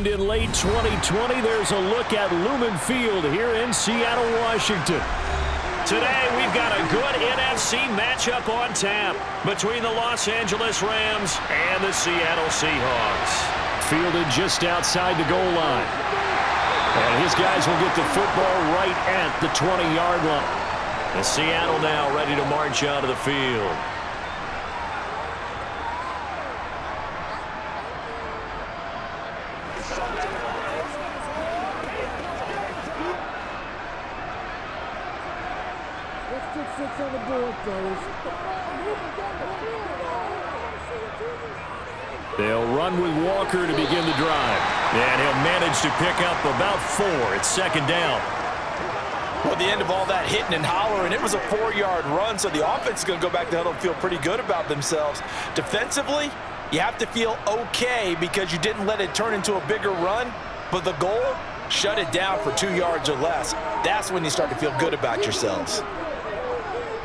Named in late 2020, there's a look at Lumen Field here in Seattle, Washington. Today, we've got a good NFC matchup on tap between the Los Angeles Rams and the Seattle Seahawks. Fielded just outside the goal line. And his guys will get the football right at the 20-yard line. And Seattle now ready to march out of the field. They'll run with Walker to begin the drive. And he'll manage to pick up about 4. It's second down. Well, at the end of all that hitting and hollering, it was a 4-yard run, so the offense is going to go back to huddle and feel pretty good about themselves. Defensively, you have to feel okay because you didn't let it turn into a bigger run, but the goal, shut it down for 2 yards or less. That's when you start to feel good about yourselves.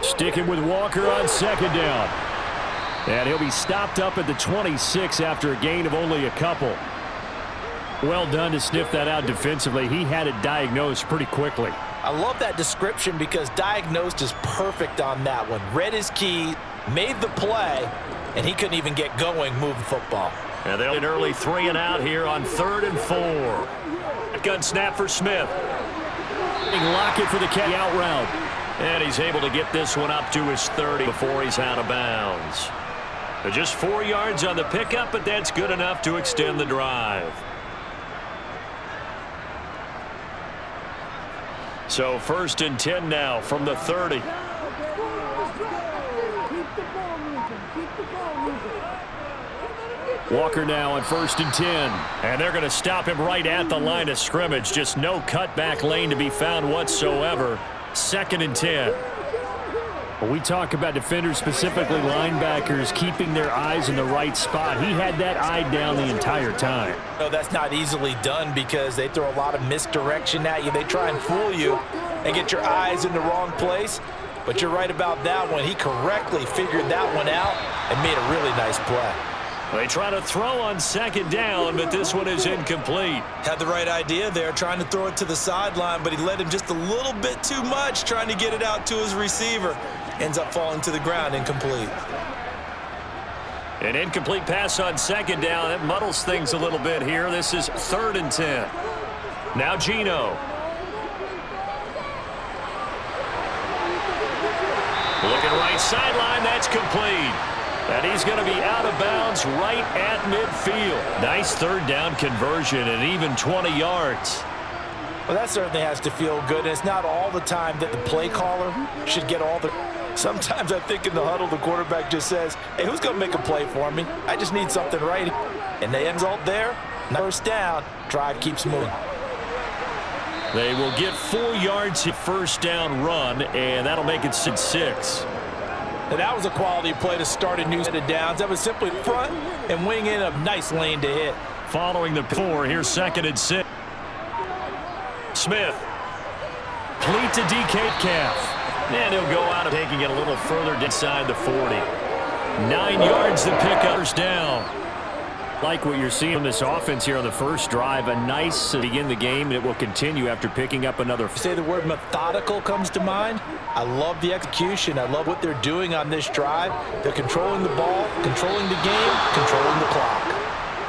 Sticking with Walker on second down. And he'll be stopped up at the 26 after a gain of only a couple. Well done to sniff that out defensively. He had it diagnosed pretty quickly. I love that description because diagnosed is perfect on that one. Read his key, made the play, and he couldn't even get going moving football. And they'll get an early 3 and out here on 3rd and 4. Gun snap for Smith. Lockett for the out route. And he's able to get this one up to his 30 before he's out of bounds. Just 4 yards on the pickup, but that's good enough to extend the drive. So 1st and 10 now from the 30. Walker now on 1st and 10. And they're going to stop him right at the line of scrimmage. Just no cutback lane to be found whatsoever. 2nd and 10. We talk about defenders, specifically linebackers, keeping their eyes in the right spot. He had that eye down the entire time. No, that's not easily done because they throw a lot of misdirection at you. They try and fool you and get your eyes in the wrong place. But you're right about that one. He correctly figured that one out and made a really nice play. They try to throw on 2nd down, but this one is incomplete. Had the right idea there, trying to throw it to the sideline, but he led him just a little bit too much, trying to get it out to his receiver. Ends up falling to the ground, incomplete. An incomplete pass on 2nd down. That muddles things a little bit here. This is 3rd and 10. Now Geno. Looking right sideline, that's complete. And he's going to be out of bounds right at midfield. Nice 3rd down conversion and even 20 yards. Well, that certainly has to feel good. And it's not all the time that the play caller should get all the... Sometimes I think in the huddle, the quarterback just says, hey, who's going to make a play for me? I just need something right. And the end result there, 1st down, drive keeps moving. They will get 4 yards at 1st down run, and that'll make it 6. Now, that was a quality play to start a new set of downs. That was simply front and wing in a nice lane to hit. Following the 4, here's 2nd and 6. Smith. Complete to DK Calf. And he'll go out of taking it a little further inside the 40. 9 yards to pick up. 1st down. Like what you're seeing in this offense here on the first drive. A nice begin the game, and it will continue after picking up another. Say the word methodical comes to mind. I love the execution. I love what they're doing on this drive. They're controlling the ball, controlling the game, controlling the clock.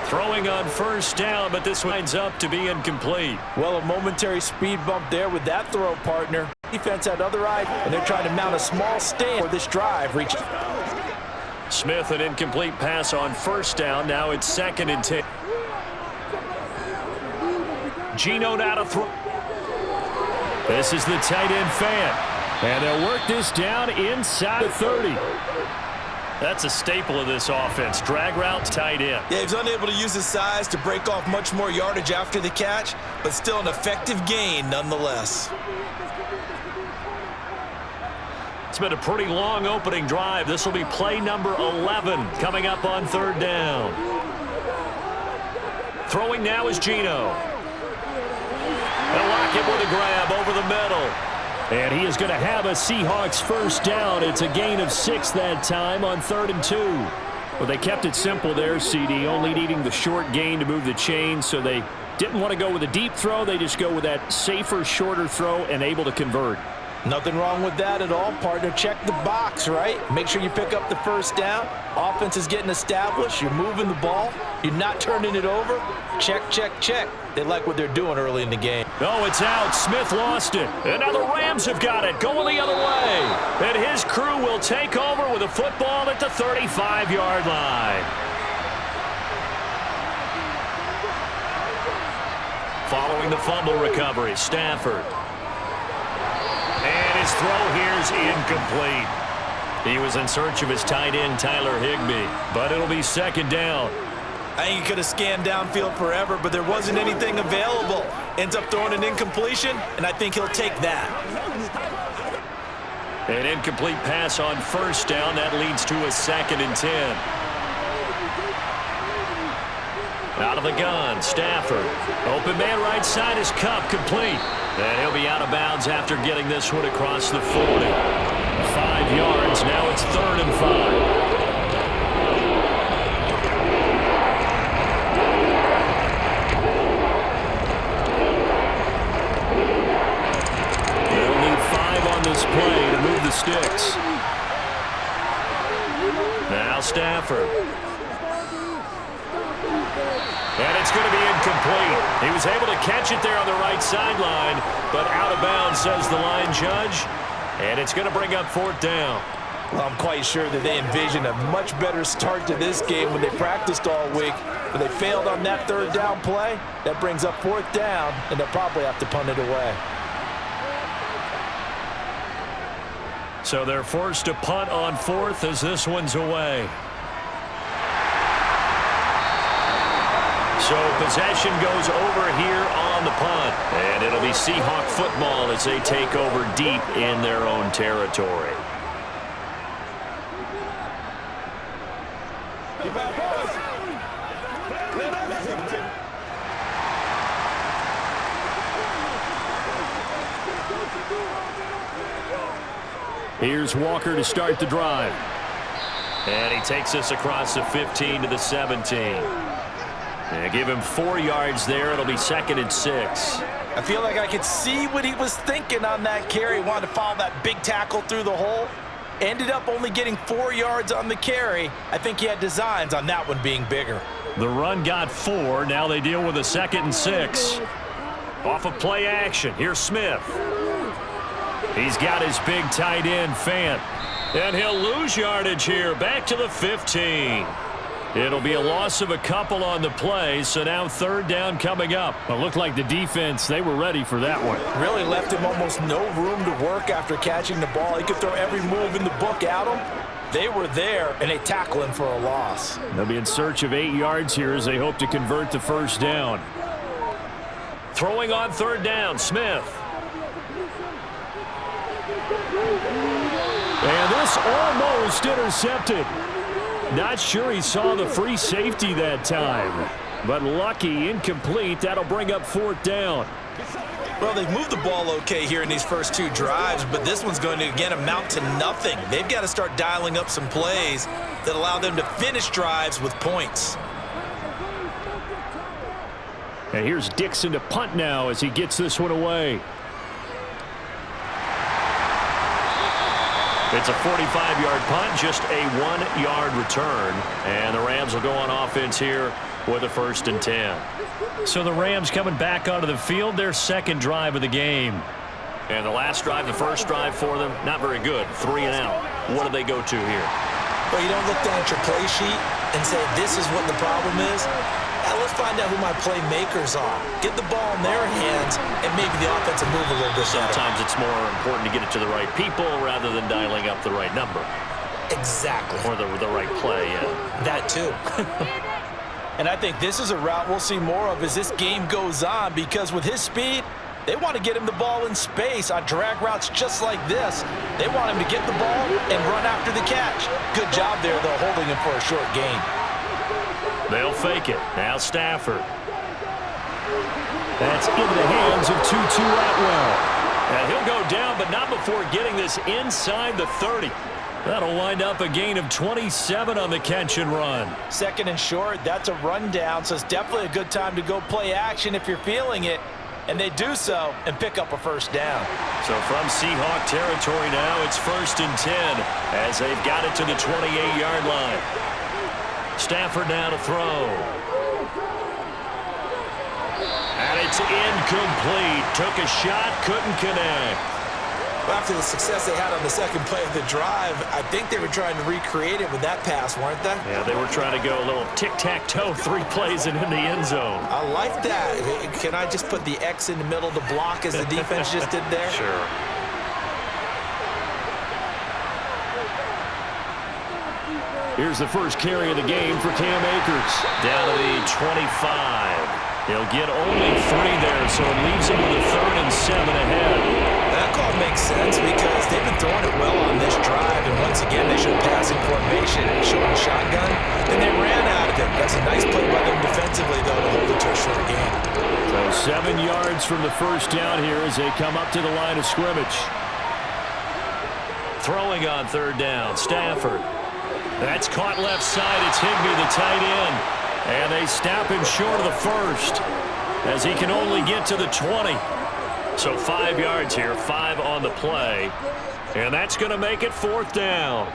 Throwing on 1st down, but this winds up to be incomplete. Well, a momentary speed bump there with that throw, partner. Defense had other eyes, and they're trying to mount a small stand for this drive. Reaches. Smith, an incomplete pass on 1st down. Now it's 2nd and 10. Geno now to throw. This is the tight end fan. And they'll work this down inside the 30. That's a staple of this offense. Drag route, tight end. Yeah, he's unable to use his size to break off much more yardage after the catch, but still an effective gain nonetheless. It's been a pretty long opening drive. This will be play number 11 coming up on 3rd down. Throwing now is Geno. They'll lock it with a grab over the middle. And he is going to have a Seahawks 1st down. It's a gain of 6 that time on 3rd and 2. Well, they kept it simple there, CD, only needing the short gain to move the chain, so they didn't want to go with a deep throw. They just go with that safer, shorter throw and able to convert. Nothing wrong with that at all, partner. Check the box, right? Make sure you pick up the first down. Offense is getting established. You're moving the ball. You're not turning it over. Check, check, check. They like what they're doing early in the game. Oh, it's out. Smith lost it. And now the Rams have got it, going the other way. And his crew will take over with a football at the 35-yard line. Following the fumble recovery, Stafford. And his throw here's incomplete. He was in search of his tight end, Tyler Higbee. But it'll be second down. I think he could have scanned downfield forever, but there wasn't anything available. Ends up throwing an incompletion, and I think he'll take that. An incomplete pass on first down. That leads to a 2nd and 10. Out of the gun, Stafford. Open man right side is Cup, complete. And he'll be out of bounds after getting this one across the 40. 5 yards, now it's 3rd and 5. This play to move the sticks. Now Stafford. And it's going to be incomplete. He was able to catch it there on the right sideline, but out of bounds, says the line judge. And it's going to bring up 4th down. Well, I'm quite sure that they envisioned a much better start to this game when they practiced all week. But they failed on that 3rd down play. That brings up 4th down, and they'll probably have to punt it away. So they're forced to punt on 4th as this one's away. So possession goes over here on the punt. And it'll be Seahawk football as they take over deep in their own territory. Here's Walker to start the drive. And he takes us across the 15 to the 17. And give him 4 yards there. It'll be 2nd and 6. I feel like I could see what he was thinking on that carry. Wanted to follow that big tackle through the hole. Ended up only getting 4 yards on the carry. I think he had designs on that one being bigger. The run got 4. Now they deal with a 2nd and 6. Off of play action. Here's Smith. He's got his big tight end, Fant. And he'll lose yardage here. Back to the 15. It'll be a loss of a couple on the play, so now 3rd down coming up. It looked like the defense, they were ready for that one. Really left him almost no room to work after catching the ball. He could throw every move in the book at him. They were there, and they tackle him for a loss. They'll be in search of 8 yards here as they hope to convert the 1st down. Throwing on 3rd down, Smith. And this almost intercepted. Not sure he saw the free safety that time. But lucky, incomplete. That'll bring up 4th down. Well, they've moved the ball okay here in these first 2 drives, but this one's going to, again, amount to nothing. They've got to start dialing up some plays that allow them to finish drives with points. And here's Dixon to punt now as he gets this one away. It's a 45-yard punt, just a 1-yard return. And the Rams will go on offense here with a 1st and 10. So the Rams coming back onto the field, their 2nd drive of the game. And the last drive, the first drive for them, not very good. 3 and out. What do they go to here? Well, you don't look down at your play sheet and say, this is what the problem is. Now let's find out who my playmakers are. Get the ball in their hands, and maybe the offense will move a little bit better. Sometimes it's more important to get it to the right people rather than dialing up the right number. Exactly. Or the right play, yeah. That too. And I think this is a route we'll see more of as this game goes on, because with his speed, they want to get him the ball in space on drag routes just like this. They want him to get the ball and run after the catch. Good job there, though, holding him for a short gain. They'll fake it. Now Stafford. That's into the hands of Tutu Atwell. And he'll go down, but not before getting this inside the 30. That'll wind up a gain of 27 on the catch and run. Second and short, that's a rundown, so it's definitely a good time to go play action if you're feeling it. And they do so and pick up a first down. So from Seahawk territory now, it's 1st and 10 as they've got it to the 28-yard line. Stafford now to throw. And it's incomplete. Took a shot, couldn't connect. After the success they had on the second play of the drive, I think they were trying to recreate it with that pass, weren't they? Yeah, they were trying to go a little tic-tac-toe, 3 plays and in the end zone. I like that. Can I just put the X in the middle to block as the defense just did there? Sure. Here's the first carry of the game for Cam Akers. Down to the 25. He'll get only 3 there, so it leaves him with a 3rd and 7 ahead. That call makes sense because they've been throwing it well on this drive, and once again, they showed passing formation, showing the shotgun, then they ran out of it. That's a nice play by them defensively, though, to hold it to a short gain. So 7 yards from the first down here as they come up to the line of scrimmage. Throwing on 3rd down, Stafford. That's caught left side. It's Higbee, the tight end. And they stop him short of the first as he can only get to the 20. So 5 yards here, 5 on the play. And that's going to make it 4th down.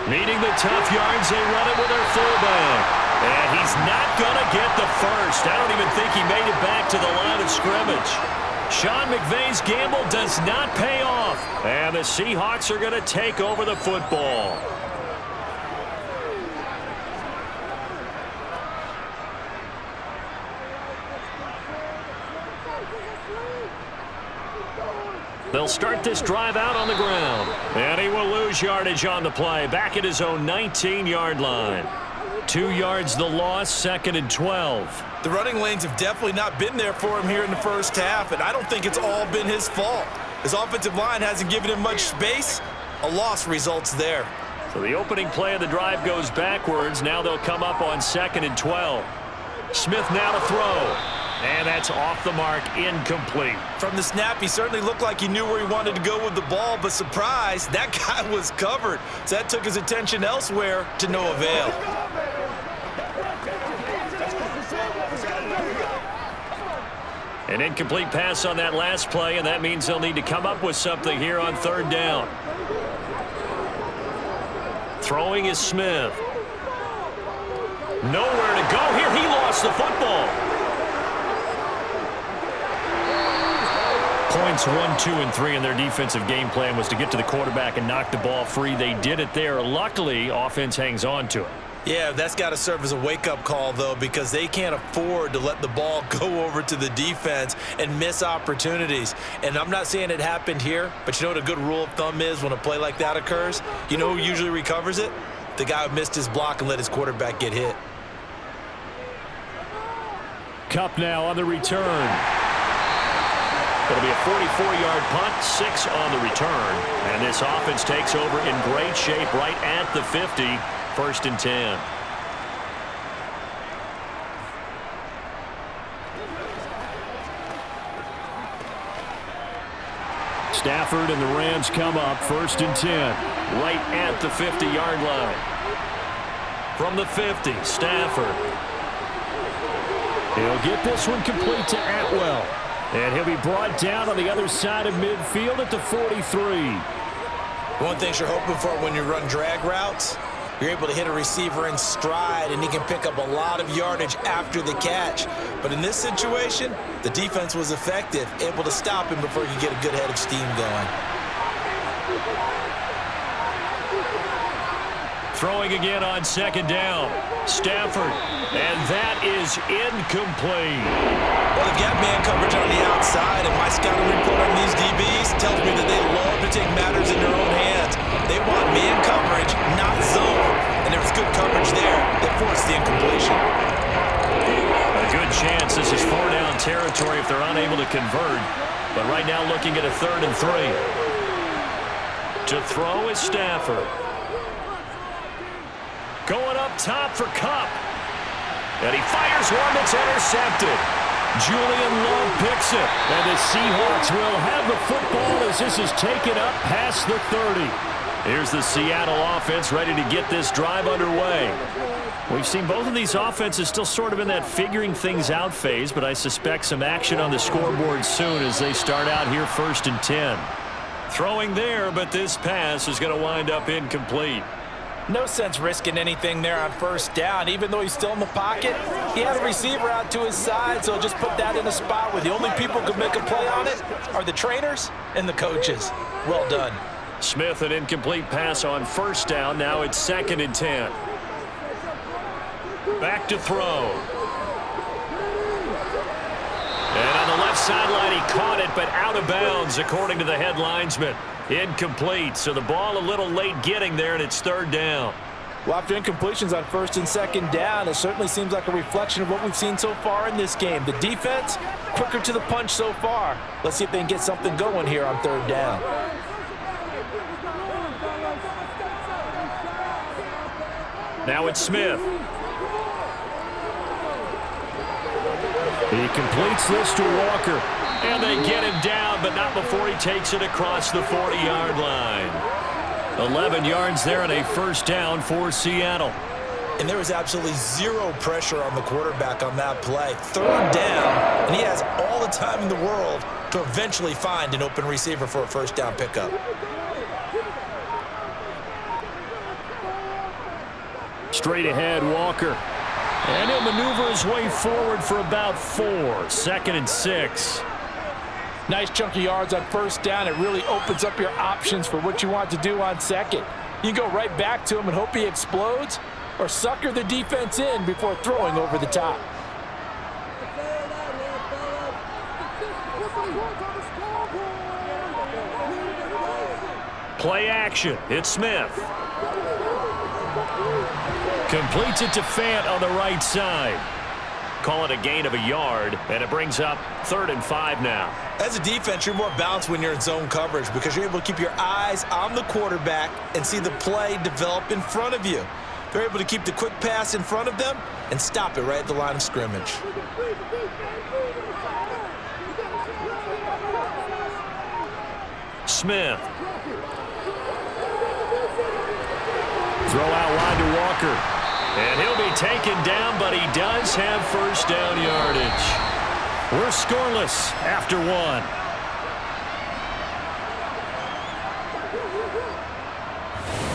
Needing the tough yards, they run it with their fullback. And he's not going to get the first. I don't even think he made it back to the line of scrimmage. Sean McVay's gamble does not pay off. And the Seahawks are going to take over the football. They'll start this drive out on the ground. And he will lose yardage on the play. Back at his own 19-yard line. 2 yards the loss, 2nd and 12. The running lanes have definitely not been there for him here in the first half, and I don't think it's all been his fault. His offensive line hasn't given him much space. A loss results there. So the opening play of the drive goes backwards. Now they'll come up on 2nd and 12. Smith now to throw. And that's off the mark, incomplete. From the snap, he certainly looked like he knew where he wanted to go with the ball, but surprise, that guy was covered. So that took his attention elsewhere to no avail. An incomplete pass on that last play, and that means they'll need to come up with something here on 3rd down. Throwing is Smith. Nowhere to go here. He lost the football. Points 1, 2, and 3 in their defensive game plan was to get to the quarterback and knock the ball free. They did it there. Luckily, offense hangs on to it. Yeah, that's got to serve as a wake-up call, though, because they can't afford to let the ball go over to the defense and miss opportunities. And I'm not saying it happened here, but you know what a good rule of thumb is when a play like that occurs? You know who usually recovers it? The guy who missed his block and let his quarterback get hit. Kupp now on the return. It'll be a 44-yard punt, 6 on the return. And this offense takes over in great shape right at the 50, 1st and 10. Stafford and the Rams come up, 1st and 10, right at the 50-yard line. From the 50, Stafford. He'll get this one complete to Atwell. And he'll be brought down on the other side of midfield at the 43. One thing you're hoping for when you run drag routes, you're able to hit a receiver in stride, and he can pick up a lot of yardage after the catch. But in this situation, the defense was effective, able to stop him before he could get a good head of steam going. Throwing again on 2nd down. Stafford, and that is incomplete. Well, they've got man coverage on the outside, and my scouting report on these DBs tells me that they love to take matters in their own hands. They want man coverage, not zone. And there was good coverage there that forced the incompletion. A good chance this is 4-down territory if they're unable to convert. But right now looking at a 3rd and 3. To throw is Stafford. Going up top for Kupp. And he fires one that's intercepted. Julian Love picks it. And the Seahawks will have the football as this is taken up past the 30. Here's the Seattle offense ready to get this drive underway. We've seen both of these offenses still sort of in that figuring things out phase, but I suspect some action on the scoreboard soon as they start out here 1st and 10. Throwing there, but this pass is going to wind up incomplete. No sense risking anything there on 1st down. Even though he's still in the pocket, he had a receiver out to his side, so just put that in a spot where the only people who can make a play on it are the trainers and the coaches. Well done. Smith, an incomplete pass on 1st down. Now it's 2nd and 10. Back to throw. And on the left sideline, he caught it, but out of bounds, according to the head linesman. Incomplete, so the ball a little late getting there, and it's 3rd down. Well, after incompletions on 1st and 2nd down, it certainly seems like a reflection of what we've seen so far in this game. The defense, quicker to the punch so far. Let's see if they can get something going here on 3rd down. Now it's Smith. He completes this to Walker. And they get him down, but not before he takes it across the 40-yard line. 11 yards there and a 1st down for Seattle. And there was absolutely zero pressure on the quarterback on that play. 3rd down, and he has all the time in the world to eventually find an open receiver for a 1st down pickup. Straight ahead, Walker. And he'll maneuver his way forward for about 4. 2nd and 6. Nice chunky yards on 1st down. It really opens up your options for what you want to do on 2nd. You can go right back to him and hope he explodes, or sucker the defense in before throwing over the top. Play action. It's Smith. Completes it to Fant on the right side. Call it a gain of a yard, and it brings up 3rd and 5 now. As a defense, you're more balanced when you're in zone coverage because you're able to keep your eyes on the quarterback and see the play develop in front of you. They're able to keep the quick pass in front of them and stop it right at the line of scrimmage. Smith. Throw out wide to Walker. And he'll be taken down, but he does have 1st down yardage. We're scoreless after 1.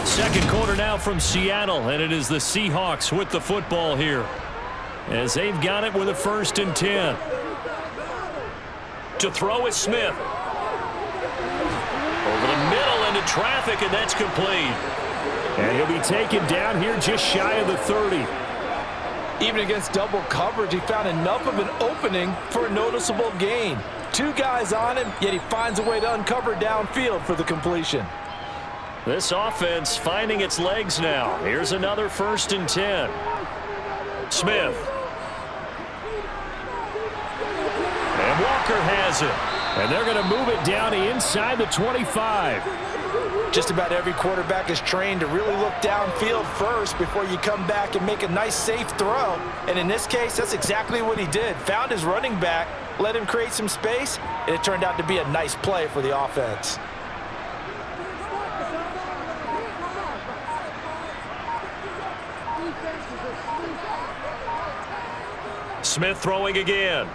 Second quarter now from Seattle, and it is the Seahawks with the football here, as they've got it with a 1st and 10. To throw is Smith. Over the middle into traffic, and that's complete. And he'll be taken down here just shy of the 30. Even against double coverage, he found enough of an opening for a noticeable gain. 2 guys on him, yet he finds a way to uncover downfield for the completion. This offense finding its legs now. Here's another 1st and 10. Smith. And Walker has it. And they're going to move it down inside the 25. Just about every quarterback is trained to really look downfield first before you come back and make a nice, safe throw. And in this case, that's exactly what he did. Found his running back, let him create some space, and it turned out to be a nice play for the offense. Smith throwing again.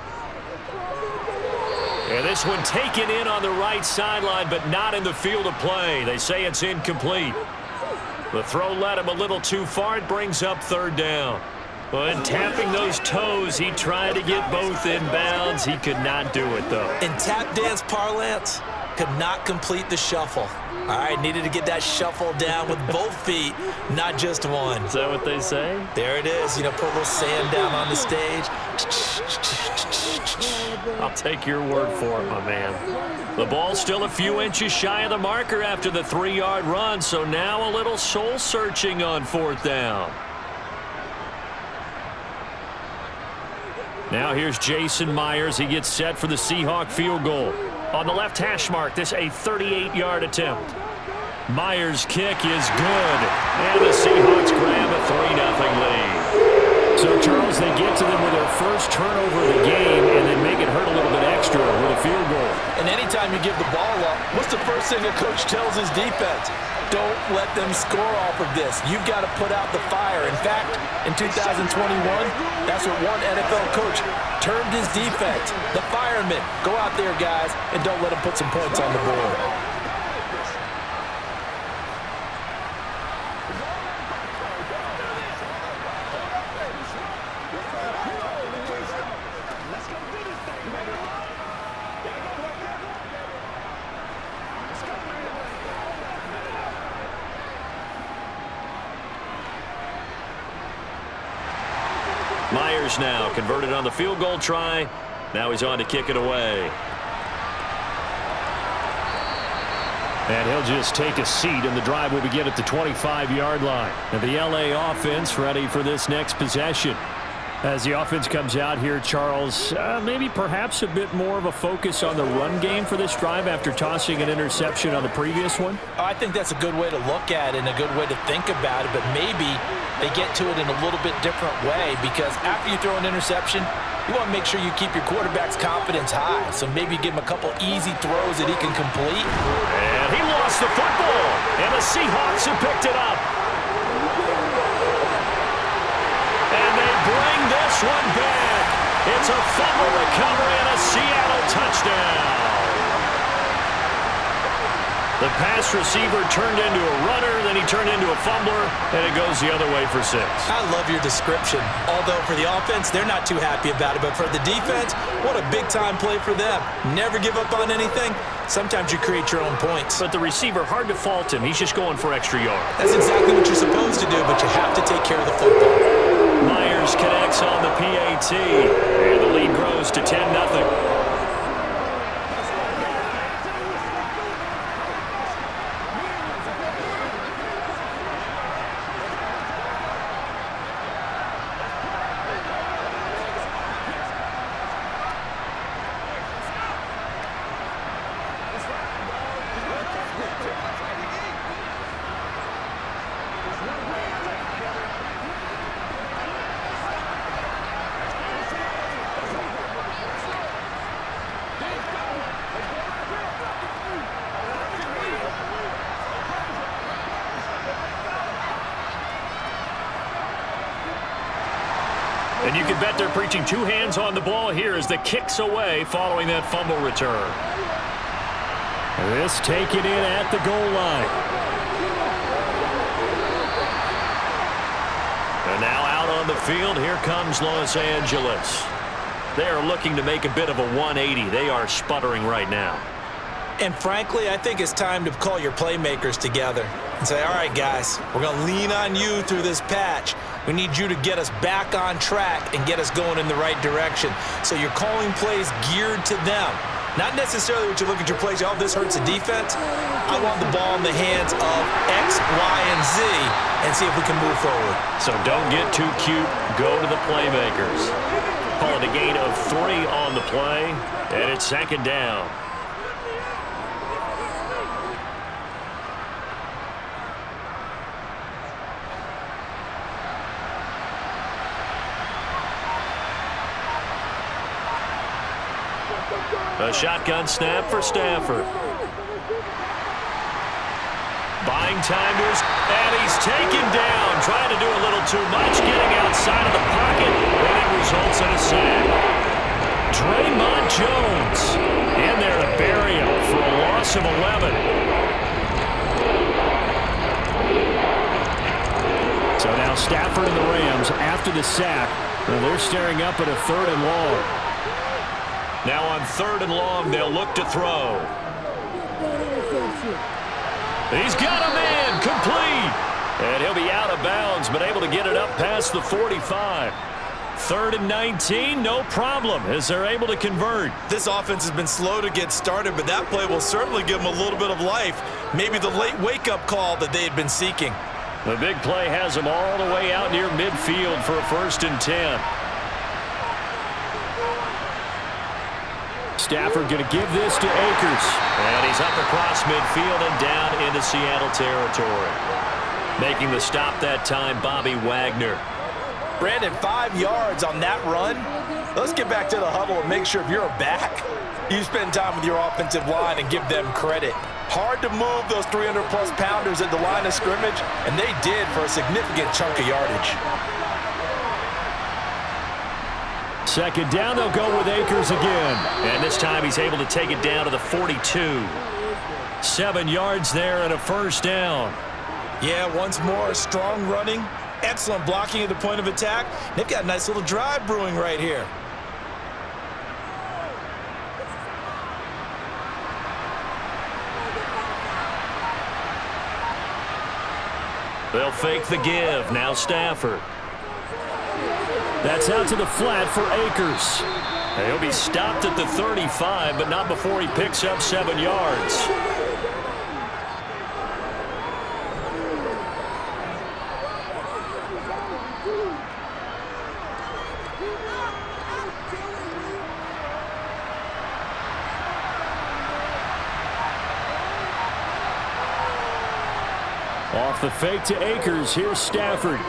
And this one taken in on the right sideline, but not in the field of play. They say it's incomplete. The throw led him a little too far. It brings up 3rd down. But tapping those toes, he tried to get both in bounds. He could not do it, though. In tap dance parlance, could not complete the shuffle. All right, needed to get that shuffle down with both feet, not just one. Is that what they say? There it is. You know, put a little sand down on the stage. I'll take your word for it, my man. The ball's still a few inches shy of the marker after the 3-yard run, so now a little soul-searching on 4th down. Now here's Jason Myers. He gets set for the Seahawk field goal. On the left hash mark, this a 38-yard attempt. Myers' kick is good, and the Seahawks grab a 3-0 lead. So, Charles, they get to them with their first turnover of the game and then make it hurt a little bit extra with a field goal. And anytime you give the ball up, what's the first thing a coach tells his defense? Don't let them score off of this. You've got to put out the fire. In fact, in 2021, that's what one NFL coach termed his defense. The firemen. Go out there, guys, and don't let them put some points on the board. Myers now converted on the field goal try. Now he's on to kick it away. And he'll just take a seat, and the drive will begin at the 25-yard line. And the LA offense ready for this next possession. As the offense comes out here, Charles, maybe perhaps a bit more of a focus on the run game for this drive after tossing an interception on the previous one? I think that's a good way to look at it and a good way to think about it, but maybe they get to it in a little bit different way, because after you throw an interception, you want to make sure you keep your quarterback's confidence high. So maybe give him a couple easy throws that he can complete. And he lost the football, and the Seahawks have picked it up. And they bring this one back. It's a fumble recovery and a Seattle touchdown. The pass receiver turned into a runner, then he turned into a fumbler, and it goes the other way for 6. I love your description. Although for the offense, they're not too happy about it, but for the defense, what a big-time play for them. Never give up on anything. Sometimes you create your own points. But the receiver, hard to fault him. He's just going for extra yards. That's exactly what you're supposed to do, but you have to take care of the football. Myers connects on the PAT, and the lead grows to 10-0. And you can bet they're preaching two hands on the ball here as the kick's away following that fumble return. This taken in at the goal line. And now out on the field, here comes Los Angeles. They are looking to make a bit of a 180. They are sputtering right now. And frankly, I think it's time to call your playmakers together and say, all right, guys, we're going to lean on you through this patch. We need you to get us back on track and get us going in the right direction. So you're calling plays geared to them. Not necessarily what you look at your plays, oh, this hurts the defense. I want the ball in the hands of X, Y, and Z and see if we can move forward. So don't get too cute. Go to the playmakers. Call it a gain of 3 on the play, and it's second down. A shotgun snap for Stafford. Buying time to his, and he's taken down. Trying to do a little too much, getting outside of the pocket, and it results in a sack. Draymond Jones in there to bury him for a loss of 11. So now Stafford and the Rams, after the sack, they're staring up at a 3rd and long. Now on 3rd and long, they'll look to throw. He's got a man, complete. And he'll be out of bounds, but able to get it up past the 45. 3rd and 19, no problem, as they're able to convert. This offense has been slow to get started, but that play will certainly give them a little bit of life. Maybe the late wake-up call that they had been seeking. The big play has them all the way out near midfield for a 1st and 10. Stafford going to give this to Akers. And he's up across midfield and down into Seattle territory. Making the stop that time, Bobby Wagner. Brandon, 5 yards on that run. Let's get back to the huddle and make sure if you're a back, you spend time with your offensive line and give them credit. Hard to move those 300-plus pounders at the line of scrimmage, and they did for a significant chunk of yardage. Second down, they'll go with Akers again. And this time he's able to take it down to the 42. 7 yards there and a first down. Yeah, once more, strong running, excellent blocking at the point of attack. They've got a nice little drive brewing right here. They'll fake the give. Now Stafford. That's out to the flat for Akers. He'll be stopped at the 35, but not before he picks up 7 yards. Off the fake to Akers. Here's Stafford.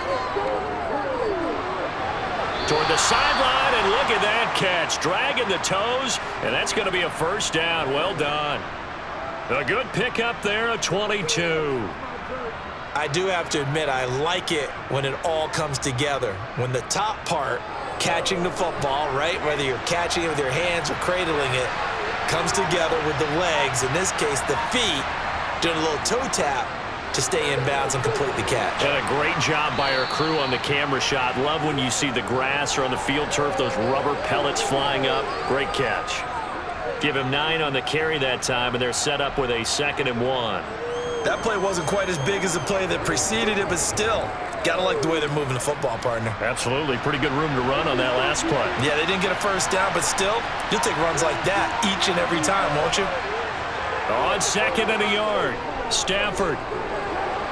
Toward the sideline, and look at that catch. Dragging the toes, and that's going to be a first down. Well done. A good pickup there, a 22. I do have to admit, I like it when it all comes together. When the top part, catching the football, right, whether you're catching it with your hands or cradling it, comes together with the legs, in this case the feet, doing a little toe tap to stay in bounds and complete the catch. And a great job by our crew on the camera shot. Love when you see the grass or on the field turf, those rubber pellets flying up. Great catch. Give him 9 on the carry that time, and they're set up with a 2nd and 1. That play wasn't quite as big as the play that preceded it, but still, gotta like the way they're moving the football, partner. Absolutely. Pretty good room to run on that last play. Yeah, they didn't get a first down, but still, you'll take runs like that each and every time, won't you? On 2nd and a yard. Stafford.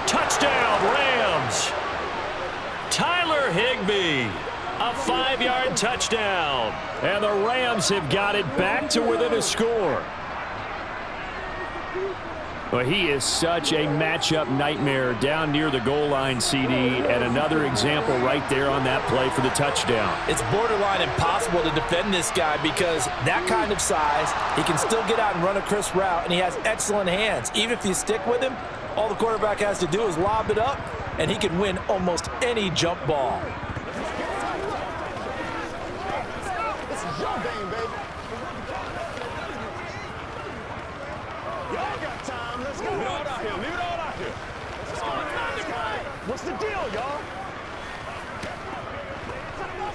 Touchdown, Rams. Tyler Higbee. A 5-yard touchdown. And the Rams have got it back to within a score. Well, he is such a matchup nightmare down near the goal line, CD, and another example right there on that play for the touchdown. It's borderline impossible to defend this guy because that kind of size, he can still get out and run a crisp route, and he has excellent hands. Even if you stick with him, all the quarterback has to do is lob it up, and he can win almost any jump ball. This is your game, baby. Y'all got time. Let's go. Leave it all out here. Leave it all out here. What's the deal, y'all?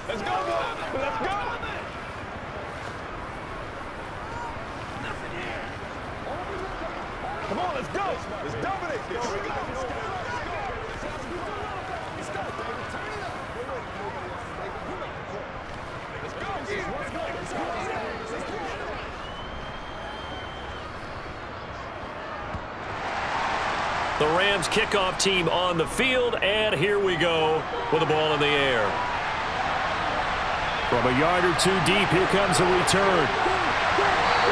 Let's go, boy. Let's go. Come on, let's go. Let's dominate this. Let's go. The Rams kickoff team on the field, and here we go with the ball in the air. From a yard or two deep, here comes a return.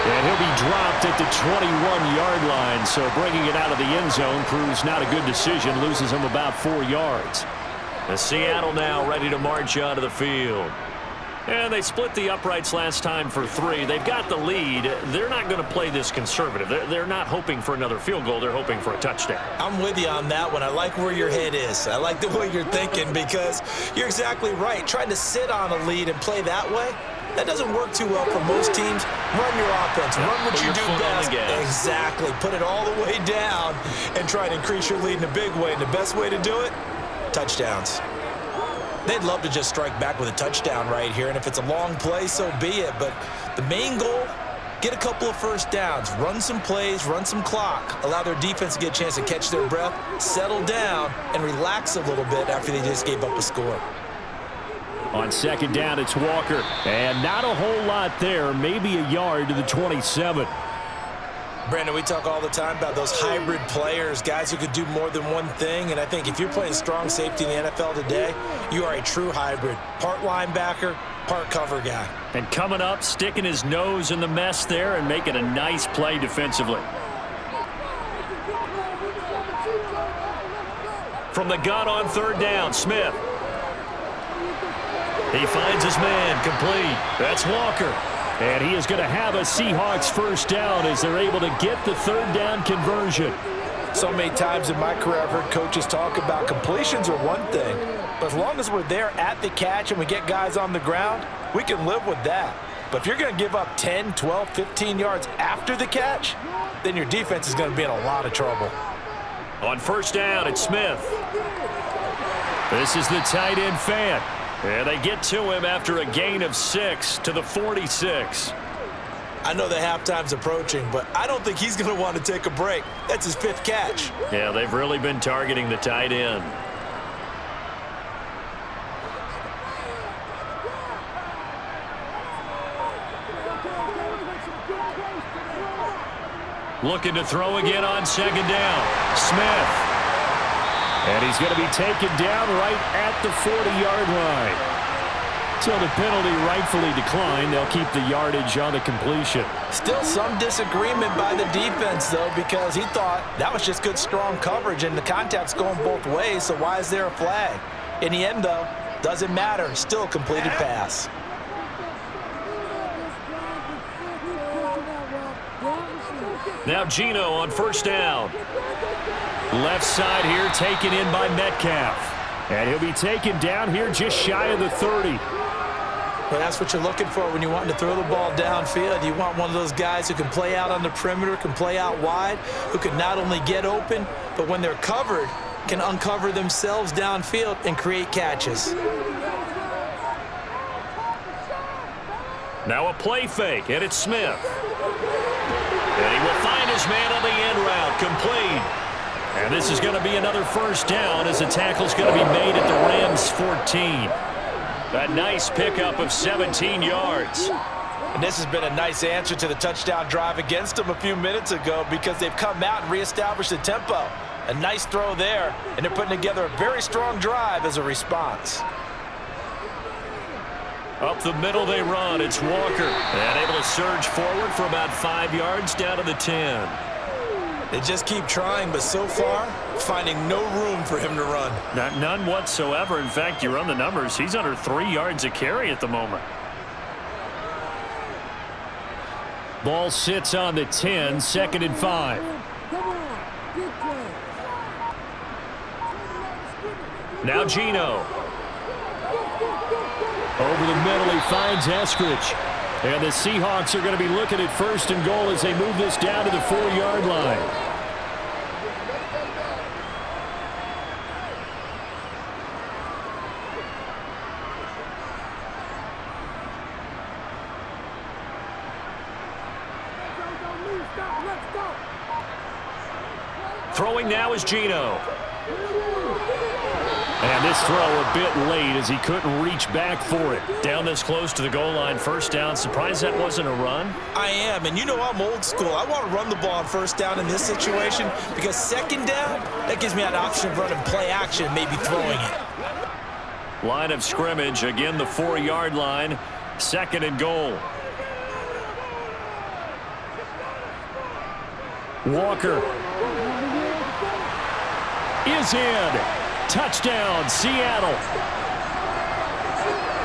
And he'll be dropped at the 21-yard line, so bringing it out of the end zone proves not a good decision, loses him about 4 yards. And Seattle now ready to march onto the field. And they split the uprights last time for 3. They've got the lead. They're not going to play this conservative. They're not hoping for another field goal. They're hoping for a touchdown. I'm with you on that one. I like where your head is. I like the way you're thinking because you're exactly right. Trying to sit on a lead and play that way, that doesn't work too well for most teams. Run your offense. Run what you do best. Exactly. Put it all the way down and try to increase your lead in a big way. And the best way to do it, touchdowns. They'd love to just strike back with a touchdown right here, and if it's a long play, so be it. But the main goal, get a couple of first downs, run some plays, run some clock, allow their defense to get a chance to catch their breath, settle down, and relax a little bit after they just gave up a score. On 2nd down, it's Walker, and not a whole lot there, maybe a yard to the 27. Brandon, we talk all the time about those hybrid players, guys who could do more than one thing, and I think if you're playing strong safety in the NFL today, you are a true hybrid. Part linebacker, part cover guy. And coming up, sticking his nose in the mess there and making a nice play defensively. From the gun on 3rd down, Smith. He finds his man, complete. That's Walker. And he is going to have a Seahawks first down as they're able to get the third down conversion. So many times in my career I've heard coaches talk about completions are one thing, but as long as we're there at the catch and we get guys on the ground, we can live with that. But if you're going to give up 10, 12, 15 yards after the catch, then your defense is going to be in a lot of trouble. On first down, it's Smith. This is the tight end Fant. And they get to him after a gain of 6 to the 46. I know the halftime's approaching, but I don't think he's going to want to take a break. That's his 5th catch. Yeah, they've really been targeting the tight end. Looking to throw again on second down. Smith. And he's going to be taken down right at the 40-yard line. So the penalty rightfully declined. They'll keep the yardage on the completion. Still some disagreement by the defense, though, because he thought that was just good, strong coverage, and the contact's going both ways, so why is there a flag? In the end, though, doesn't matter. Still a completed pass. Now Geno on first down. Left side here taken in by Metcalf. And he'll be taken down here just shy of the 30. Well, that's what you're looking for when you want to throw the ball downfield. You want one of those guys who can play out on the perimeter, can play out wide, who can not only get open, but when they're covered, can uncover themselves downfield and create catches. Now a play fake, and it's Smith. And he will find his man on the end route, complete. And this is going to be another first down as the tackle's going to be made at the Rams' 14. A nice pickup of 17 yards. And this has been a nice answer to the touchdown drive against them a few minutes ago because they've come out and reestablished the tempo. A nice throw there, and they're putting together a very strong drive as a response. Up the middle they run. It's Walker. And able to surge forward for about 5 yards down to the 10. They just keep trying, but so far, finding no room for him to run. None whatsoever. In fact, you run the numbers. He's under 3 yards a carry at the moment. Ball sits on the 10, 2nd and 5. Now Geno. Over the middle, he finds Eskridge. And the Seahawks are going to be looking at 1st and goal as they move this down to the 4-yard line. Throwing now is Geno. And this throw a bit late as he couldn't reach back for it. Down this close to the goal line, first down. Surprised that wasn't a run? I am, and you know I'm old school. I want to run the ball on first down in this situation because second down, that gives me an option of running play action, maybe throwing it. Line of scrimmage, again the 4-yard line, 2nd and goal. Walker is in. Touchdown, Seattle.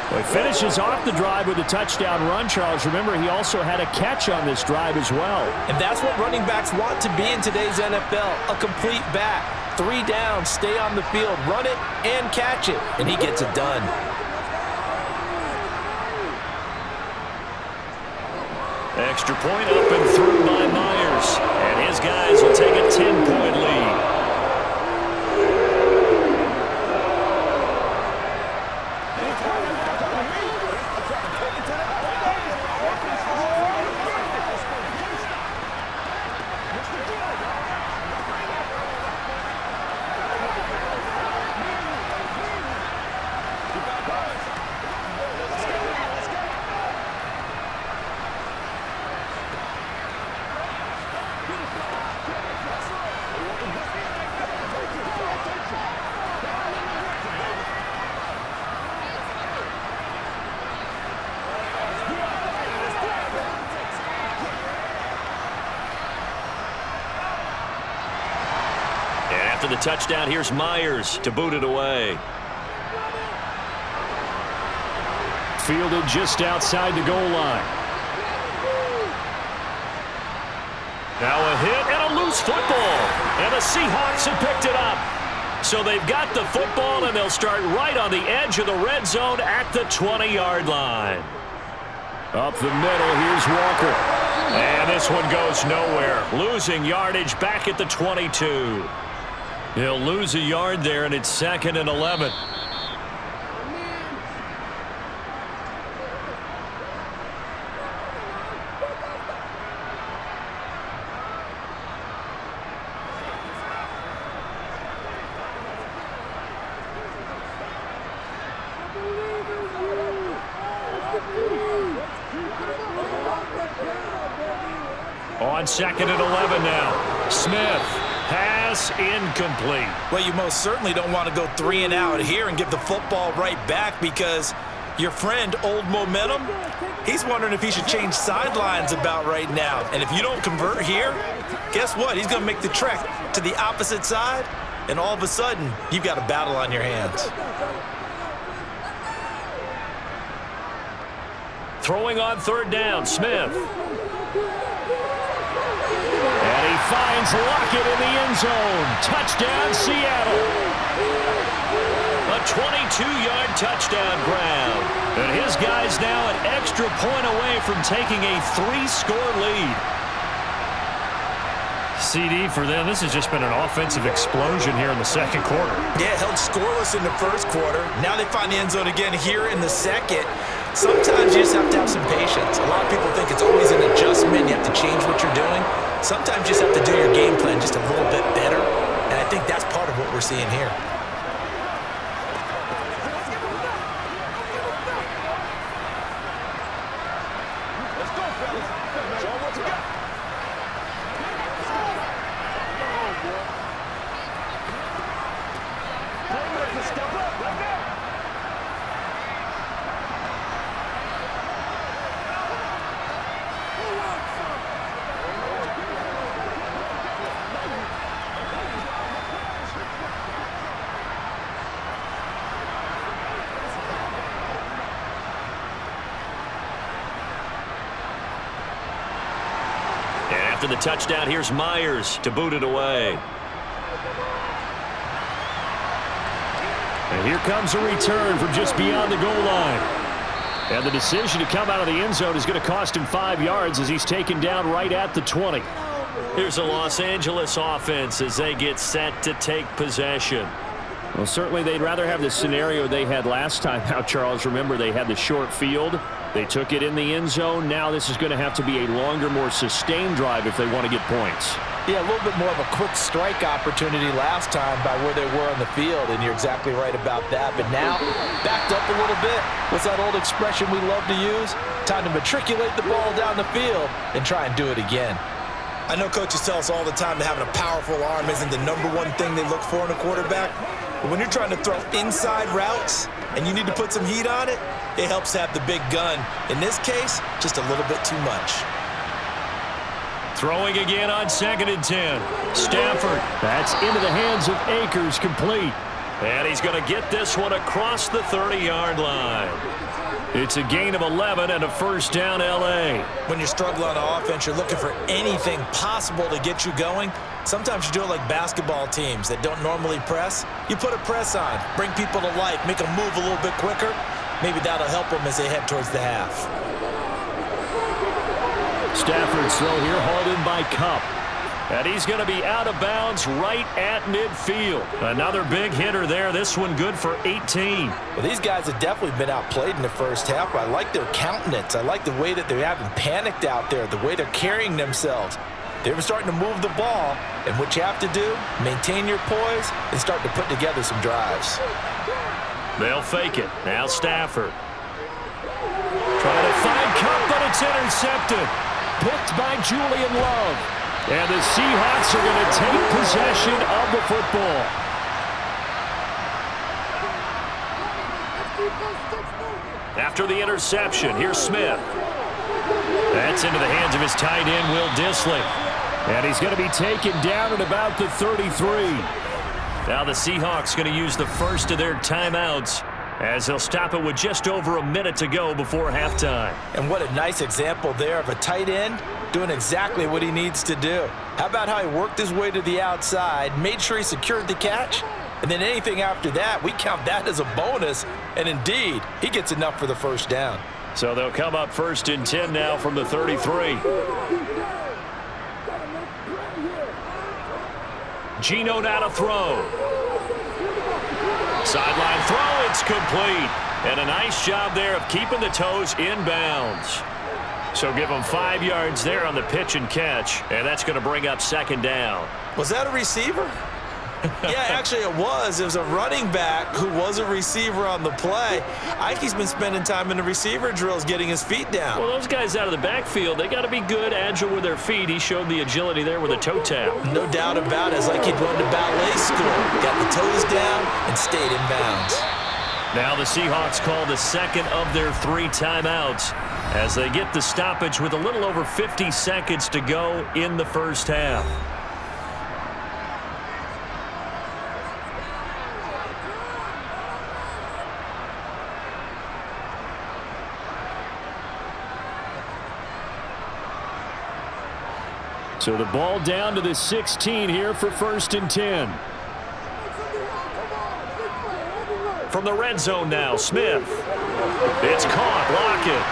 Well, he finishes off the drive with a touchdown run, Charles. Remember, he also had a catch on this drive as well. And that's what running backs want to be in today's NFL, a complete back. 3 down, stay on the field, run it, and catch it. And he gets it done. Extra point up and through by Myers. And his guys will take a 10-point lead. After the touchdown, here's Myers to boot it away. fielded just outside the goal line. Now a hit and a loose football. And the Seahawks have picked it up. So they've got the football, and they'll start right on the edge of the red zone at the 20-yard line. Up the middle, here's Walker. And this one goes nowhere. Losing yardage back at the 22. He'll lose a yard there, and it's 2nd and 11. On 2nd and 11 now. Smith. Pass incomplete. Well, you most certainly don't want to go 3 and out here and give the football right back, because your friend, Old Momentum, he's wondering if he should change sidelines about right now. And if you don't convert here, guess what? He's going to make the trek to the opposite side, and all of a sudden, you've got a battle on your hands. Throwing on 3rd down, Smith. And he finds Lockett in the end zone. Touchdown, Seattle. A 22-yard touchdown grab. And his guy's now an extra point away from taking a 3-score lead. CD for them, this has just been an offensive explosion here in the 2nd quarter. Yeah, held scoreless in the 1st quarter. Now they find the end zone again here in the 2nd. Sometimes you just have to have some patience. A lot of people think it's always an adjustment. You have to change what you're doing. Sometimes you just have to do your game plan just a little bit better. And I think that's part of what we're seeing here. Let's go, fellas. Show 'em what you got. Playmakers, step up right now. After the touchdown, here's Myers to boot it away. And here comes a return from just beyond the goal line. And the decision to come out of the end zone is going to cost him 5 yards as he's taken down right at the 20. Here's a Los Angeles offense as they get set to take possession. Well, certainly they'd rather have the scenario they had last time out, Charles. Remember, they had the short field. They took it in the end zone. Now this is going to have to be a longer, more sustained drive if they want to get points. Yeah, a little bit more of a quick strike opportunity last time by where they were on the field, and you're exactly right about that. But now, backed up a little bit. What's that old expression we love to use? Time to matriculate the ball down the field and try and do it again. I know coaches tell us all the time that having a powerful arm isn't the #1 thing they look for in a quarterback. But when you're trying to throw inside routes and you need to put some heat on it, it helps to have the big gun. In this case, just a little bit too much. Throwing again on 2nd and 10. Stafford. That's into the hands of Akers, complete. And he's going to get this one across the 30-yard line. It's a gain of 11 and a 1st down, L.A. When you're struggling on offense, you're looking for anything possible to get you going. Sometimes you do it like basketball teams that don't normally press. You put a press on, bring people to life, make them move a little bit quicker. Maybe that'll help them as they head towards the half. Stafford's throw here hauled in by Kupp. And he's going to be out of bounds right at midfield. Another big hitter there. This one good for 18. Well, these guys have definitely been outplayed in the first half. I like their countenance. I like the way that they haven't panicked out there, the way they're carrying themselves. They're starting to move the ball, and what you have to do, maintain your poise and start to put together some drives. They'll fake it. Now Stafford. Trying to find Kupp, but it's intercepted. Picked by Julian Love. And the Seahawks are going to take possession of the football. After the interception, here's Smith. That's into the hands of his tight end, Will Dissly. And he's going to be taken down at about the 33. Now the Seahawks going to use the first of their timeouts as they'll stop it with just over a minute to go before halftime. And what a nice example there of a tight end doing exactly what he needs to do. How about how he worked his way to the outside, made sure he secured the catch, and then anything after that, we count that as a bonus. And indeed, he gets enough for the first down. So they'll come up 1st and 10 now from the 33. Geno now to throw. Sideline throw, it's complete. And a nice job there of keeping the toes in bounds. So give them 5 yards there on the pitch and catch, and that's going to bring up 2nd down. Was that a receiver? Yeah, actually it was. It was a running back who was a receiver on the play. Ike's been spending time in the receiver drills getting his feet down. Well, those guys out of the backfield, they got to be good, agile with their feet. He showed the agility there with a toe tap. No doubt about it. It's like he'd run to ballet school. Got the toes down and stayed in bounds. Now the Seahawks call the 2nd of their 3 timeouts as they get the stoppage with a little over 50 seconds to go in the first half. So the ball down to the 16 here for 1st and 10. From the red zone now, Smith. It's caught, Lockett.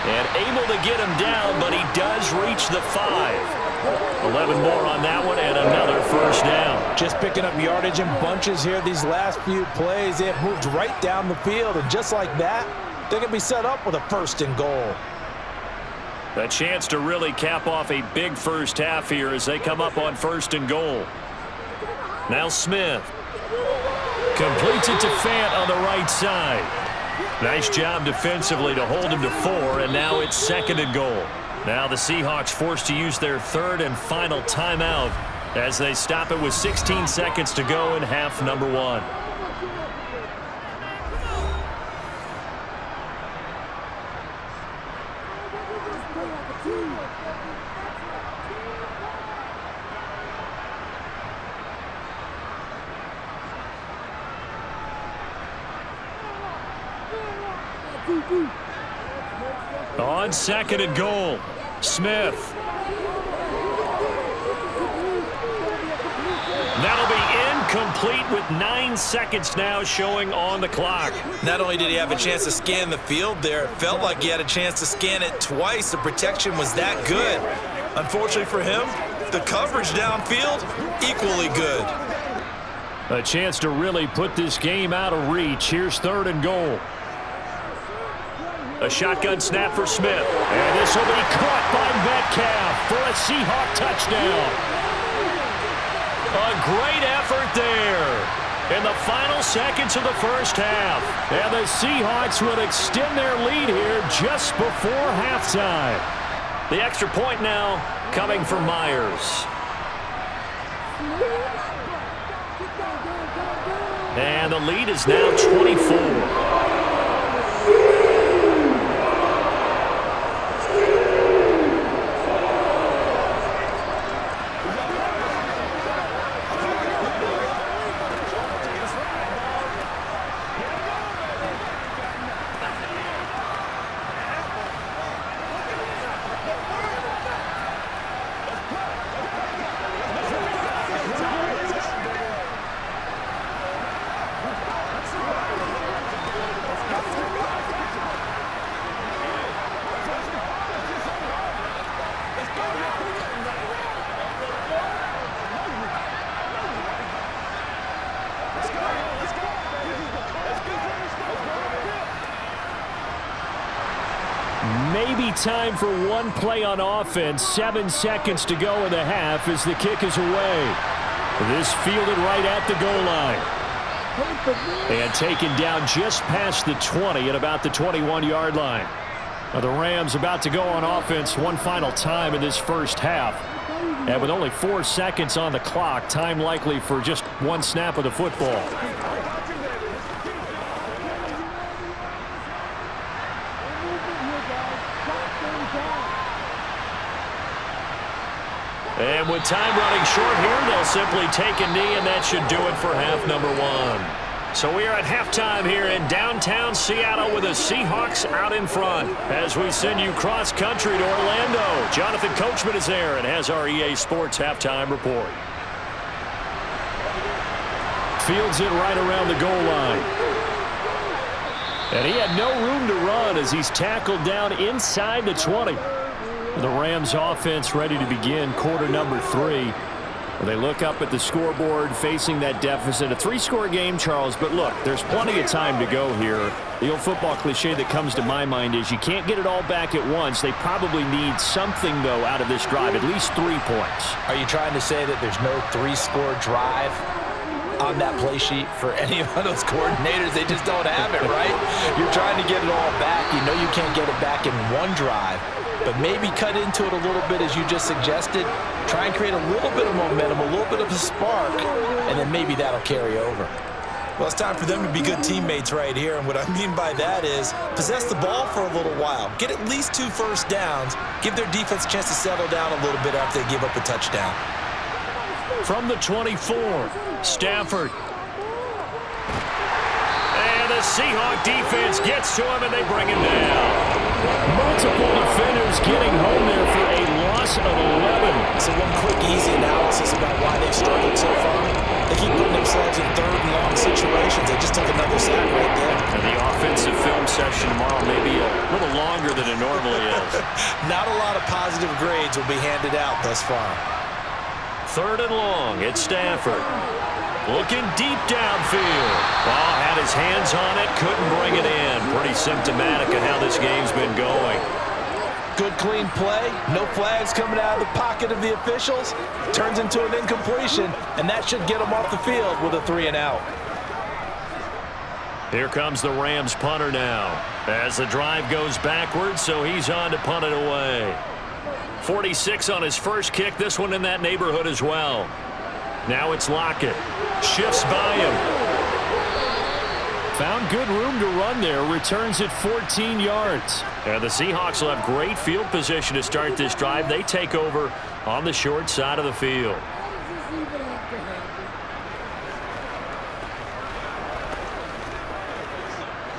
And able to get him down, but he does reach the 5. 11 more on that one, and another first down. Just picking up yardage in bunches here these last few plays. They have moved right down the field, and just like that, they're going to be set up with a 1st and goal. A chance to really cap off a big first half here as they come up on 1st and goal. Now Smith. Completes it to Fant on the right side. Nice job defensively to hold him to 4, and now it's 2nd and goal. Now the Seahawks forced to use their 3rd and final timeout as they stop it with 16 seconds to go in half number 1. On 2nd and goal, Smith. That'll be incomplete with 9 seconds now showing on the clock. Not only did he have a chance to scan the field there, it felt like he had a chance to scan it twice. The protection was that good. Unfortunately for him, the coverage downfield, equally good. A chance to really put this game out of reach. Here's 3rd and goal. A shotgun snap for Smith. And this will be caught by Metcalf for a Seahawk touchdown. A great effort there in the final seconds of the first half. And the Seahawks would extend their lead here just before halftime. The extra point now coming from Myers. And the lead is now 24. Maybe time for one play on offense. 7 seconds to go in the half as the kick is away. This fielded right at the goal line. And taken down just past the 20 at about the 21-yard line. Now the Rams about to go on offense one final time in this first half. And with only 4 seconds on the clock, time likely for just one snap of the football. And with time running short here, they'll simply take a knee, and that should do it for half number 1. So we are at halftime here in downtown Seattle with the Seahawks out in front. As we send you cross-country to Orlando, Jonathan Coachman is there and has our EA Sports halftime report. Fields it right around the goal line. And he had no room to run as he's tackled down inside the 20. The Rams offense ready to begin quarter number 3. They look up at the scoreboard facing that deficit. A 3-score game, Charles, but look, there's plenty of time to go here. The old football cliche that comes to my mind is you can't get it all back at once. They probably need something, though, out of this drive, at least 3 points. Are you trying to say that there's no 3-score drive on that play sheet for any of those coordinators? They just don't have it, right? You're trying to get it all back. You know you can't get it back in one drive, but maybe cut into it a little bit as you just suggested. Try and create a little bit of momentum, a little bit of a spark, and then maybe that'll carry over. Well, it's time for them to be good teammates right here, and what I mean by that is possess the ball for a little while. Get at least 2 first downs. Give their defense a chance to settle down a little bit after they give up a touchdown. From the 24, Stafford. And the Seahawk defense gets to him, and they bring him down. Multiple defenders getting home there for a loss of 11. So one quick, easy analysis about why they've struggled so far. They keep putting themselves in third and long situations. They just took another sack right there. And the offensive film session tomorrow may be a little longer than it normally is. Not a lot of positive grades will be handed out thus far. 3rd and long, it's Stafford. Looking deep downfield. Ball had his hands on it, couldn't bring it in. Pretty symptomatic of how this game's been going. Good clean play, no flags coming out of the pocket of the officials. Turns into an incompletion, and that should get them off the field with a 3-and-out. Here comes the Rams punter now. As the drive goes backwards, so he's on to punt it away. 46 on his first kick, this one in that neighborhood as well. Now it's Lockett. Shifts by him. Found good room to run there. Returns it 14 yards. And the Seahawks will have great field position to start this drive. They take over on the short side of the field.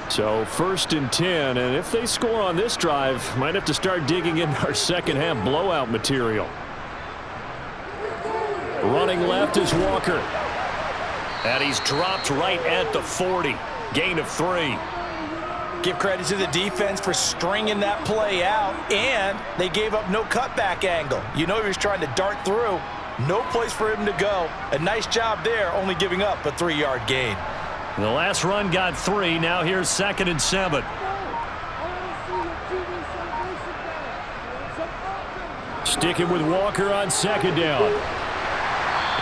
So 1st and 10, and if they score on this drive, might have to start digging in our second half blowout material. Running left is Walker. And he's dropped right at the 40. Gain of 3. Give credit to the defense for stringing that play out, and they gave up no cutback angle. You know he was trying to dart through. No place for him to go. A nice job there, only giving up a 3-yard gain. The last run got 3. Now here's 2nd and 7. Sticking with Walker on 2nd down.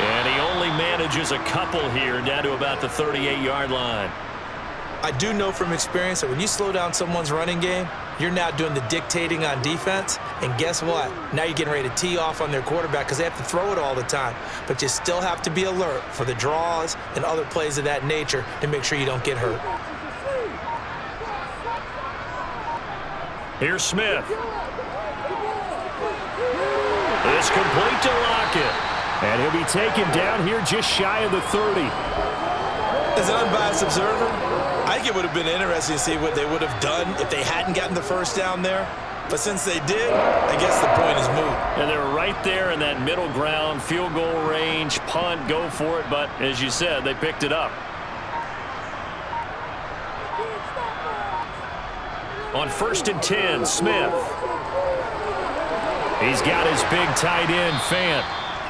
And he only manages a couple here, down to about the 38-yard line. I do know from experience that when you slow down someone's running game, you're now doing the dictating on defense. And guess what? Now you're getting ready to tee off on their quarterback because they have to throw it all the time. But you still have to be alert for the draws and other plays of that nature to make sure you don't get hurt. Here's Smith. It's complete to Lockett. And he'll be taken down here just shy of the 30. As an unbiased observer, I think it would have been interesting to see what they would have done if they hadn't gotten the first down there. But since they did, I guess the point is moot. And they were right there in that middle ground, field goal range, punt, go for it. But as you said, they picked it up. On 1st and 10, Smith. He's got his big tight end, Fant.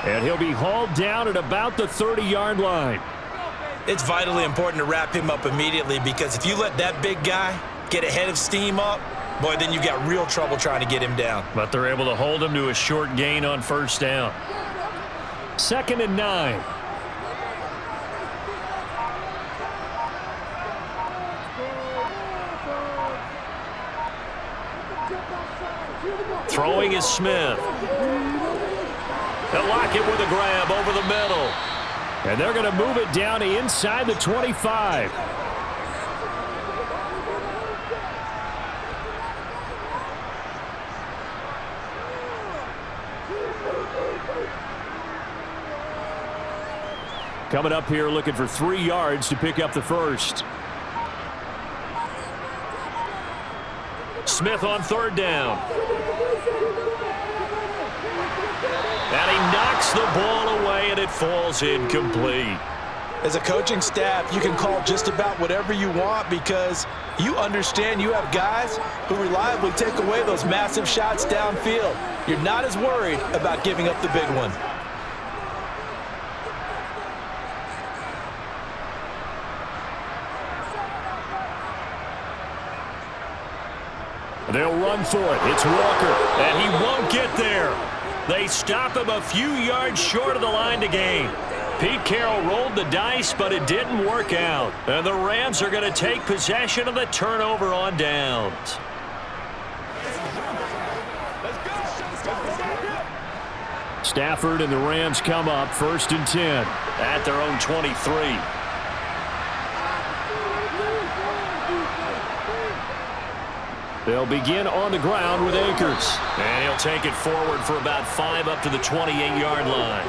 And he'll be hauled down at about the 30-yard line. It's vitally important to wrap him up immediately because if you let that big guy get ahead of steam up, boy, then you got real trouble trying to get him down. But they're able to hold him to a short gain on 1st down. 2nd and 9. Throwing is Smith. They'll lock it with a grab over the middle. And they're going to move it down to inside the 25. Coming up here looking for 3 yards to pick up the first. Smith on 3rd down. And he knocks the ball away, and it falls incomplete. As a coaching staff, you can call just about whatever you want because you understand you have guys who reliably take away those massive shots downfield. You're not as worried about giving up the big one. They'll run for it. It's Walker, and he won't get there. They stop him a few yards short of the line to gain. Pete Carroll rolled the dice, but it didn't work out. And the Rams are going to take possession of the turnover on downs. Stafford and the Rams come up 1st and 10 at their own 23. They'll begin on the ground with Akers. And he'll take it forward for about 5 up to the 28-yard line.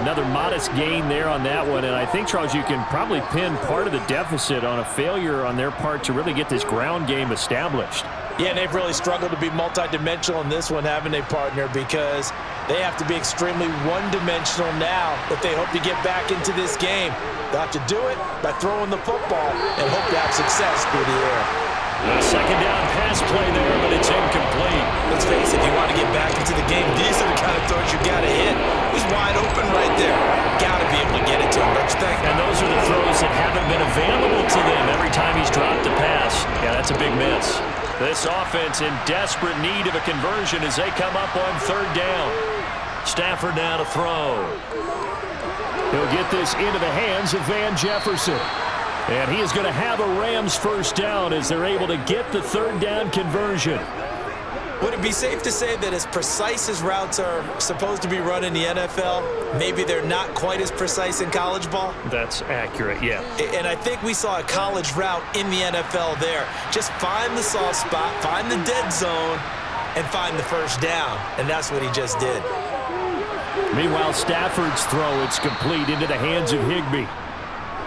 Another modest gain there on that one, and I think, Charles, you can probably pin part of the deficit on a failure on their part to really get this ground game established. Yeah, and they've really struggled to be multidimensional in this one, haven't they, partner? Because they have to be extremely one-dimensional now if they hope to get back into this game. They'll have to do it by throwing the football and hope to have success through the air. A 2nd down pass play there, but it's incomplete. Let's face it, if you want to get back into the game, these are the kind of throws you got to hit. He's wide open right there. Got to be able to get it to him, don't you think? And those are the throws that haven't been available to them every time he's dropped a pass. Yeah, that's a big miss. This offense in desperate need of a conversion as they come up on 3rd down. Stafford now to throw. He'll get this into the hands of Van Jefferson. And he is going to have a Rams 1st down as they're able to get the 3rd down conversion. Would it be safe to say that as precise as routes are supposed to be run in the NFL, maybe they're not quite as precise in college ball? That's accurate, yeah. And I think we saw a college route in the NFL there. Just find the soft spot, find the dead zone, and find the 1st down. And that's what he just did. Meanwhile, Stafford's throw, it's complete into the hands of Higbee.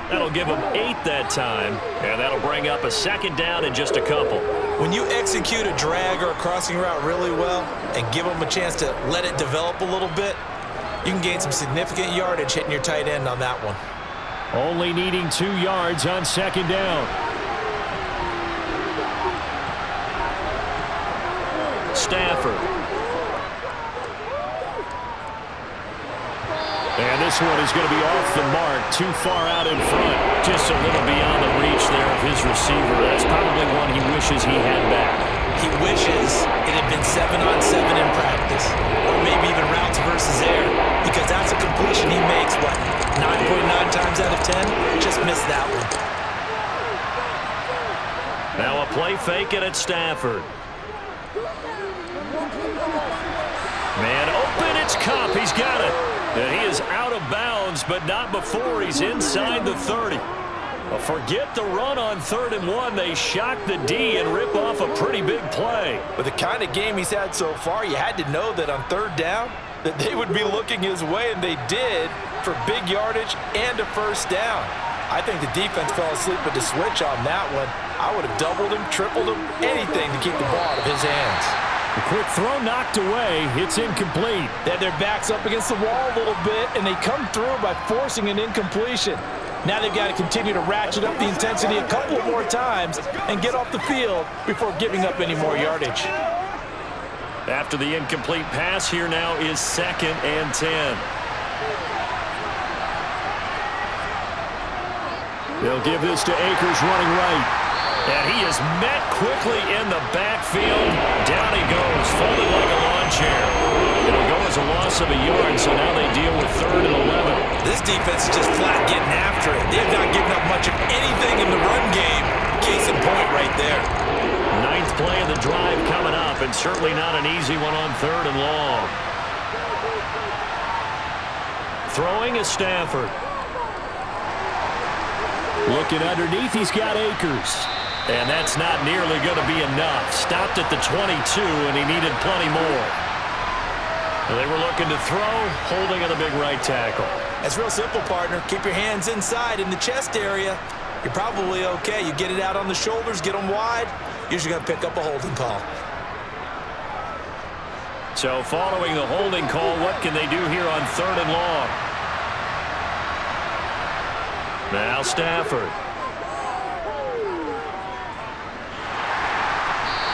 That'll give him 8 that time, and that'll bring up a 2nd down in just a couple. When you execute a drag or a crossing route really well and give them a chance to let it develop a little bit, you can gain some significant yardage hitting your tight end on that one. Only needing 2 yards on 2nd down. Stafford. And this one is going to be off the mark, too far out in front. Just a little beyond the reach there of his receiver. That's probably one he wishes he had back. He wishes it had been 7-on-7 in practice, or maybe even routes versus air, because that's a completion he makes, what, 9.9 times out of 10? Just missed that one. Now a play fake it at Stafford. Man open, it's Kupp. He's got it. And he is out of bounds, but not before he's inside the 30. Well, forget the run on 3rd and 1. They shock the D and rip off a pretty big play. With the kind of game he's had so far, you had to know that on 3rd down that they would be looking his way, and they did, for big yardage and a 1st down. I think the defense fell asleep with the switch on that one. I would have doubled him, tripled him, anything to keep the ball out of his hands. The quick throw knocked away. It's incomplete. They had their backs up against the wall a little bit, and they come through by forcing an incompletion. Now they've got to continue to ratchet up the intensity a couple more times and get off the field before giving up any more yardage. After the incomplete pass, here now is 2nd and 10. They'll give this to Akers running right. And he is met quickly in the backfield. Down he goes, folded like a lawn chair. It'll go as a loss of a yard, so now they deal with 3rd and 11. This defense is just flat getting after it. They have not given up much of anything in the run game. Case in point right there. 9th play of the drive coming up, and certainly not an easy one on 3rd and long. Throwing is Stafford. Looking underneath, he's got Akers. And that's not nearly going to be enough. Stopped at the 22, and he needed plenty more. They were looking to throw, holding on the big right tackle. It's real simple, partner. Keep your hands inside in the chest area. You're probably okay. You get it out on the shoulders, get them wide. Usually going to pick up a holding call. So following the holding call, what can they do here on 3rd and long? Now Stafford.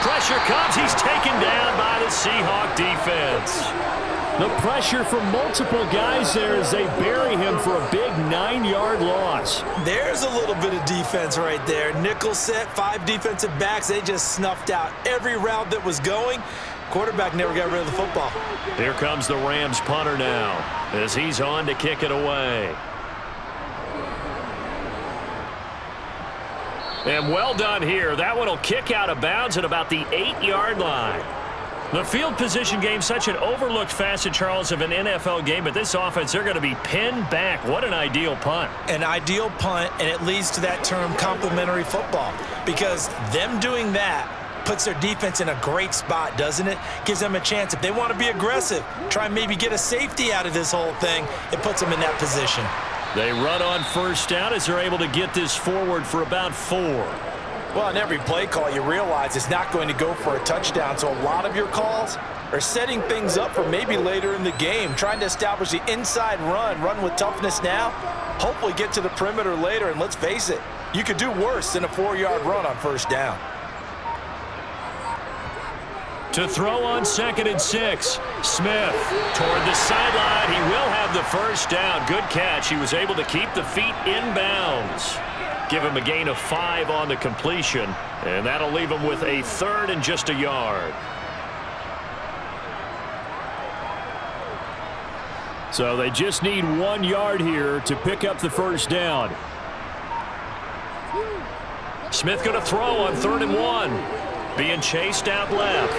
Pressure comes. He's taken down by the Seahawk defense. The pressure from multiple guys there as they bury him for a big 9-yard loss. There's a little bit of defense right there. Nickel set, 5 defensive backs. They just snuffed out every route that was going. Quarterback never got rid of the football. Here comes the Rams punter now as he's on to kick it away. And well done here. That one will kick out of bounds at about the 8-yard line. The field position game, such an overlooked facet, Charles, of an NFL game, but this offense, they're going to be pinned back. What an ideal punt. An ideal punt, and it leads to that term complementary football, because them doing that puts their defense in a great spot, doesn't it? Gives them a chance. If they want to be aggressive, try and maybe get a safety out of this whole thing, it puts them in that position. They run on 1st down as they're able to get this forward for about 4. Well, on every play call, you realize it's not going to go for a touchdown, so a lot of your calls are setting things up for maybe later in the game, trying to establish the inside run with toughness now, hopefully get to the perimeter later, and let's face it, you could do worse than a 4-yard run on 1st down. To throw on 2nd and 6, Smith toward the sideline. He will have the 1st down. Good catch. He was able to keep the feet in bounds. Give him a gain of 5 on the completion, and that'll leave him with a 3rd and just a yard. So they just need 1 yard here to pick up the 1st down. Smith going to throw on 3rd and 1. Being chased out left.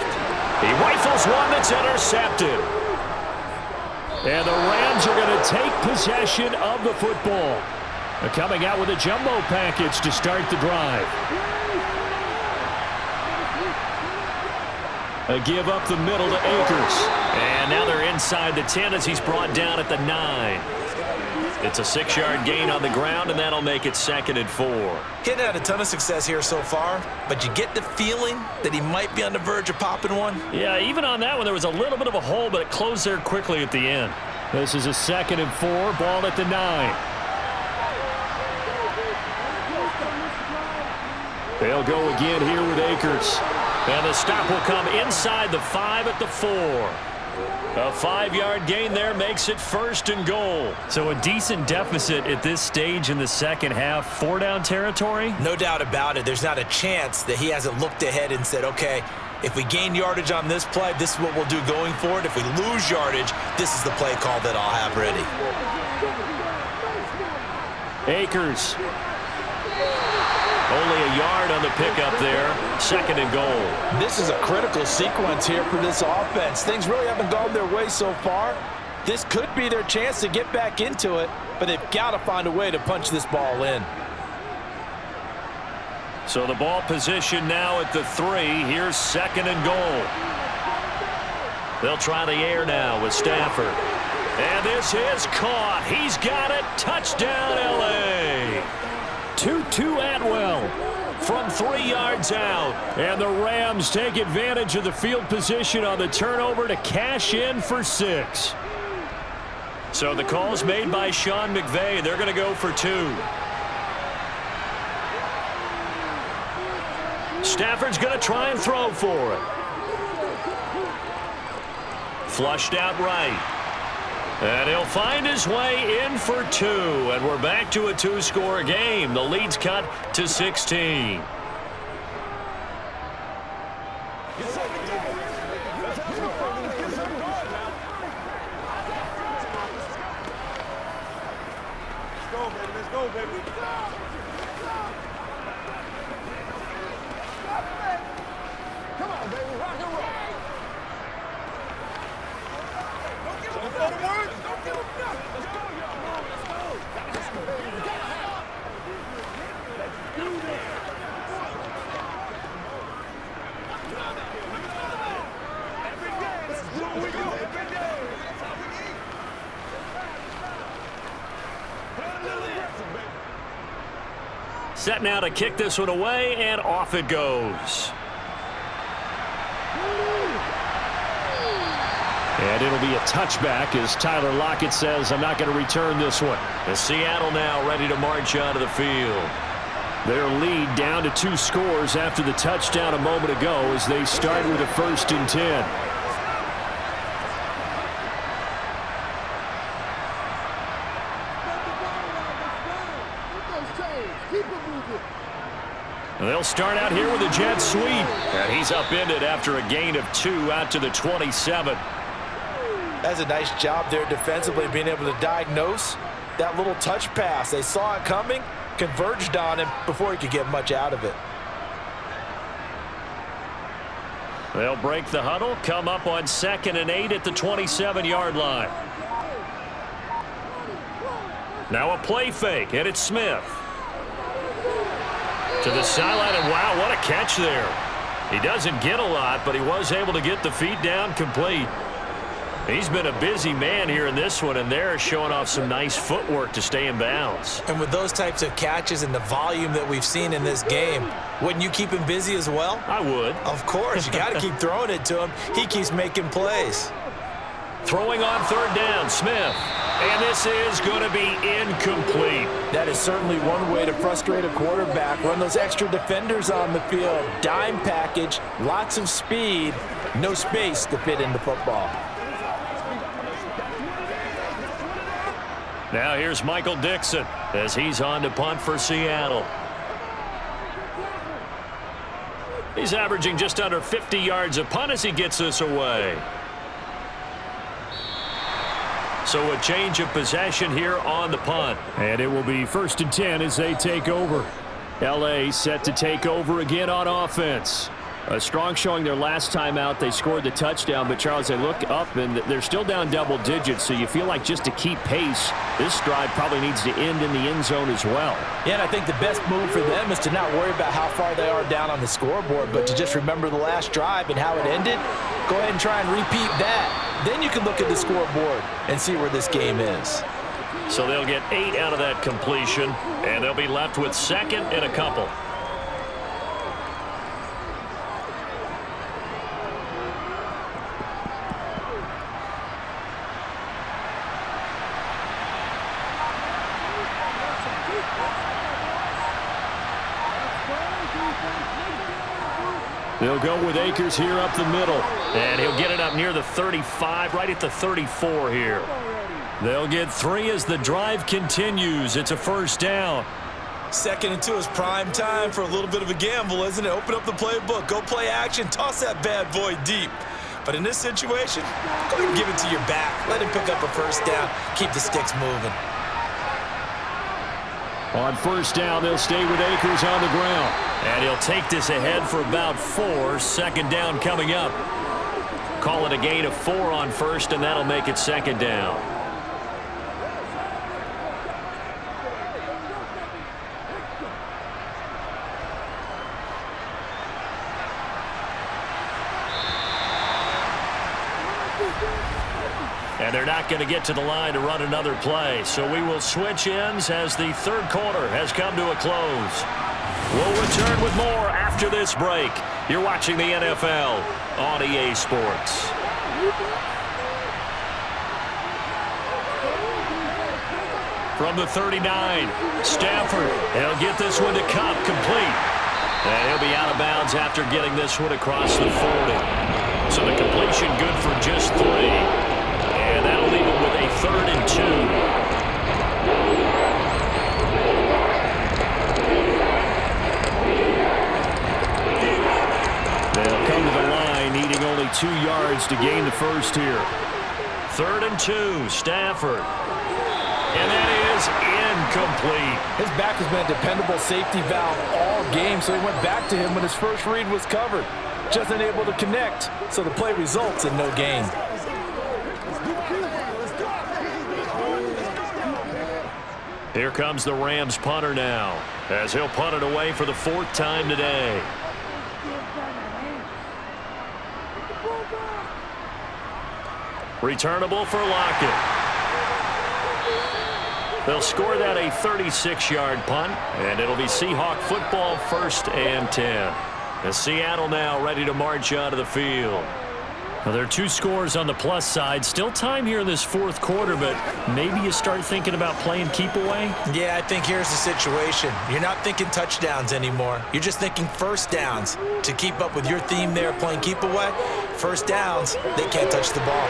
He rifles one that's intercepted. And the Rams are going to take possession of the football. They're coming out with a jumbo package to start the drive. A give up the middle to Akers. And now they're inside the 10 as he's brought down at the 9. It's a 6-yard gain on the ground, and that'll make it 2nd and 4. He hadn't had a ton of success here so far, but you get the feeling that he might be on the verge of popping one. Yeah, even on that one, there was a little bit of a hole, but it closed there quickly at the end. This is a 2nd and 4, ball at the 9. They'll go again here with Akers. And the stop will come inside the 5 at the 4. A 5-yard gain there makes it 1st and goal. So a decent deficit at this stage in the second half. 4-down territory? No doubt about it. There's not a chance that he hasn't looked ahead and said, okay, if we gain yardage on this play, this is what we'll do going forward. If we lose yardage, this is the play call that I'll have ready. Akers. Only a yard on the pickup there. 2nd and goal. This is a critical sequence here for this offense. Things really haven't gone their way so far. This could be their chance to get back into it, but they've got to find a way to punch this ball in. So the ball position now at the 3. Here's 2nd and goal. They'll try the air now with Stafford. And this is caught. He's got it. Touchdown, L.A. Tutu Atwell from 3 yards out. And the Rams take advantage of the field position on the turnover to cash in for 6. So the call's made by Sean McVay. They're going to go for 2. Stafford's going to try and throw for it. Flushed out right. And he'll find his way in for 2. And we're back to a 2-score game. The lead's cut to 16. Let's go, baby. Come on, baby. Rock and roll. Don't give him words. Don't give him nothing. Let's go, y'all. Let's go. Let's do this. Every day, this is what we do. Every day. That's how we eat. Set now to kick this one away, and off it goes. And it'll be a touchback as Tyler Lockett says, I'm not going to return this one. And Seattle now ready to march onto the field. Their lead down to 2 scores after the touchdown a moment ago as they start with a 1st and 10. They'll start out here with a jet sweep. And he's upended after a gain of 2 out to the 27. That's a nice job there defensively, being able to diagnose that little touch pass. They saw it coming, converged on him before he could get much out of it. They'll break the huddle, come up on 2nd and 8 at the 27-yard line. Now a play fake, and it's Smith. To the sideline, and wow, what a catch there. He doesn't get a lot, but he was able to get the feet down complete. He's been a busy man here in this one, and they're showing off some nice footwork to stay in bounds. And with those types of catches and the volume that we've seen in this game, wouldn't you keep him busy as well? I would. Of course. You got to keep throwing it to him. He keeps making plays. Throwing on 3rd down, Smith. And this is going to be incomplete. That is certainly one way to frustrate a quarterback. Run those extra defenders on the field. Dime package, lots of speed, no space to fit into football. Now here's Michael Dixon as he's on to punt for Seattle. He's averaging just under 50 yards a punt as he gets this away. So a change of possession here on the punt. And it will be 1st and 10 as they take over. L.A. set to take over again on offense. A strong showing their last time out. They scored the touchdown, but Charles, they look up and they're still down double digits, so you feel like just to keep pace, this drive probably needs to end in the end zone as well. Yeah, and I think the best move for them is to not worry about how far they are down on the scoreboard, but to just remember the last drive and how it ended. Go ahead and try and repeat that. Then you can look at the scoreboard and see where this game is. So they'll get 8 out of that completion, and they'll be left with 2nd and a couple. They'll go with Akers here up the middle. And he'll get it up near the 35, right at the 34 here. They'll get 3 as the drive continues. It's a 1st down. 2nd and 2 is prime time for a little bit of a gamble, isn't it? Open up the playbook. Go play action. Toss that bad boy deep. But in this situation, go ahead and give it to your back. Let him pick up a 1st down. Keep the sticks moving. On 1st down, they'll stay with Akers on the ground. And he'll take this ahead for about 4. 2nd down coming up. Call it a gain of 4 on 1st, and that'll make it 2nd down. And they're not going to get to the line to run another play. So we will switch ends as the 3rd quarter has come to a close. We'll return with more after this break. You're watching the NFL on EA Sports. From the 39, Stafford. He'll get this one to Cup complete. And he'll be out of bounds after getting this one across the 40. So the completion good for just 3. And that'll leave him with a 3rd and 2. They'll come to the line, needing only 2 yards to gain the 1st here. 3rd and 2, Stafford. And that is incomplete. His back has been a dependable safety valve all game, so he went back to him when his first read was covered. Just unable to connect, so the play results in no gain. Here comes the Rams punter now, as he'll punt it away for the 4th time today. Returnable for Lockett. They'll score that a 36-yard punt, and it'll be Seahawk football 1st and 10. And Seattle now ready to march onto the field. Well, there are 2 scores on the plus side. Still time here in this 4th quarter, but maybe you start thinking about playing keep away? Yeah, I think here's the situation. You're not thinking touchdowns anymore. You're just thinking first downs. To keep up with your theme there, playing keep away, first downs, they can't touch the ball.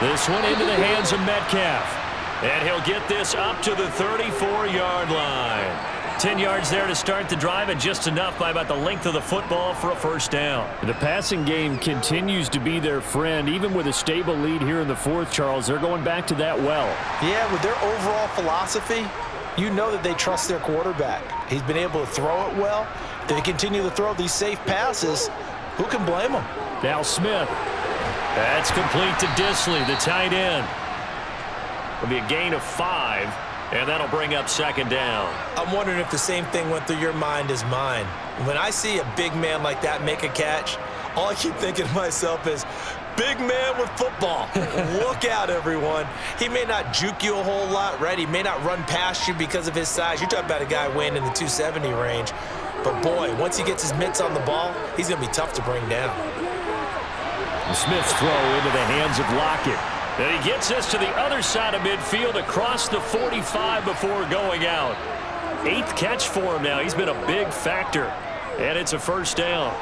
This one into the hands of Metcalf. And he'll get this up to the 34-yard line. 10 yards there to start the drive, and just enough by about the length of the football for a first down. The passing game continues to be their friend. Even with a stable lead here in the 4th, Charles, they're going back to that well. Yeah, with their overall philosophy, you know that they trust their quarterback. He's been able to throw it well. They continue to throw these safe passes. Who can blame them? Now Smith. That's complete to Disley, the tight end. It'll be a gain of 5, and that'll bring up 2nd down. I'm wondering if the same thing went through your mind as mine. When I see a big man like that make a catch, all I keep thinking to myself is, big man with football. Look out, everyone. He may not juke you a whole lot, right? He may not run past you because of his size. You're talking about a guy weighing in the 270 range. But, boy, once he gets his mitts on the ball, he's going to be tough to bring down. Smith's throw into the hands of Lockett. And he gets this to the other side of midfield across the 45 before going out. 8th catch for him now. He's been a big factor. And it's a first down.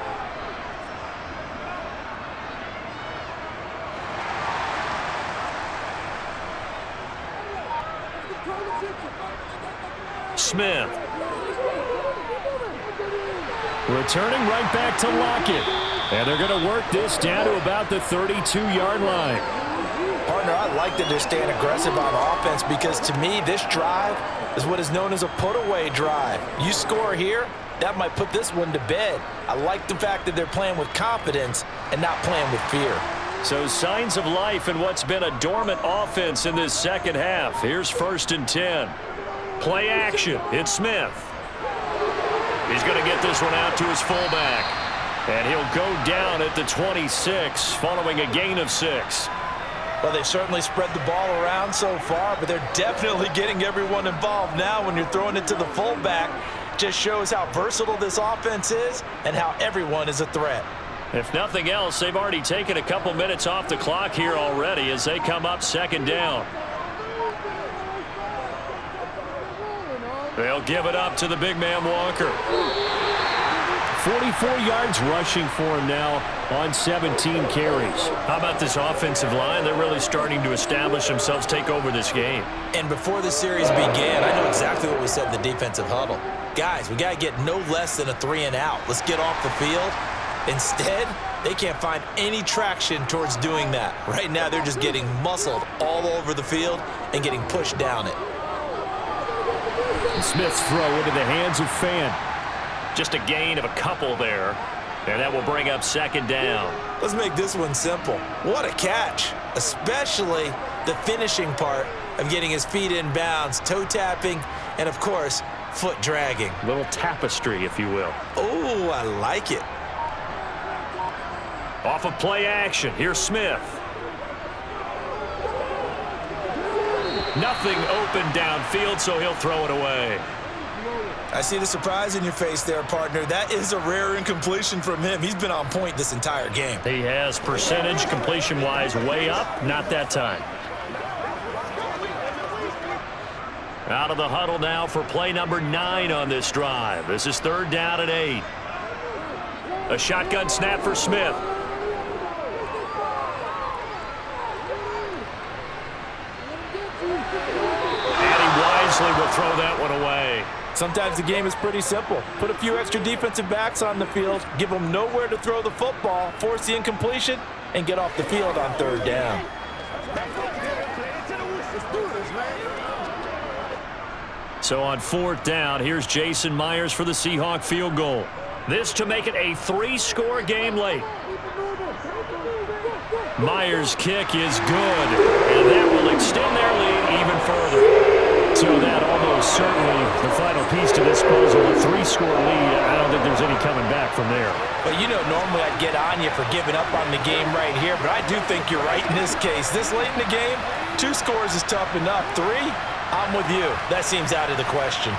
Smith. Returning right back to Lockett. And they're going to work this down to about the 32-yard line. Partner, I like that they're staying aggressive on offense because, to me, this drive is what is known as a put-away drive. You score here, that might put this one to bed. I like the fact that they're playing with confidence and not playing with fear. So signs of life in what's been a dormant offense in this second half. Here's 1st and 10. Play action. It's Smith. He's going to get this one out to his fullback. And he'll go down at the 26 following a gain of 6. Well, they've certainly spread the ball around so far, but they're definitely getting everyone involved now when you're throwing it to the fullback. Just shows how versatile this offense is and how everyone is a threat. If nothing else, they've already taken a couple minutes off the clock here already as they come up 2nd down. They'll give it up to the big man Walker. 44 yards rushing for him now on 17 carries. How about this offensive line? They're really starting to establish themselves, take over this game. And before the series began, I know exactly what we said in the defensive huddle. Guys, we got to get no less than a 3 and out. Let's get off the field. Instead, they can't find any traction towards doing that. Right now, they're just getting muscled all over the field and getting pushed down it. Smith's throw into the hands of Fan. Just a gain of a couple there, and that will bring up 2nd down. Let's make this one simple. What a catch, especially the finishing part of getting his feet in bounds, toe tapping, and, of course, foot dragging. A little tapestry, if you will. Oh, I like it. Off of play action, here's Smith. Nothing open downfield, so he'll throw it away. I see the surprise in your face there, partner. That is a rare incompletion from him. He's been on point this entire game. He has percentage completion-wise way up, not that time. Out of the huddle now for play number 9 on this drive. This is 3rd down and 8. A shotgun snap for Smith. And he wisely will throw that one away. Sometimes the game is pretty simple. Put a few extra defensive backs on the field, give them nowhere to throw the football, force the incompletion, and get off the field on 3rd down. So on 4th down, here's Jason Myers for the Seahawk field goal. This to make it a 3-score game late. Myers' kick is good, and that will extend their lead even further. So that almost certainly the final piece to this puzzle, a 3-score lead. I don't think there's any coming back from there. But, you know, normally I'd get on you for giving up on the game right here, but I do think you're right in this case. This late in the game, 2 scores is tough enough. 3, I'm with you. That seems out of the question.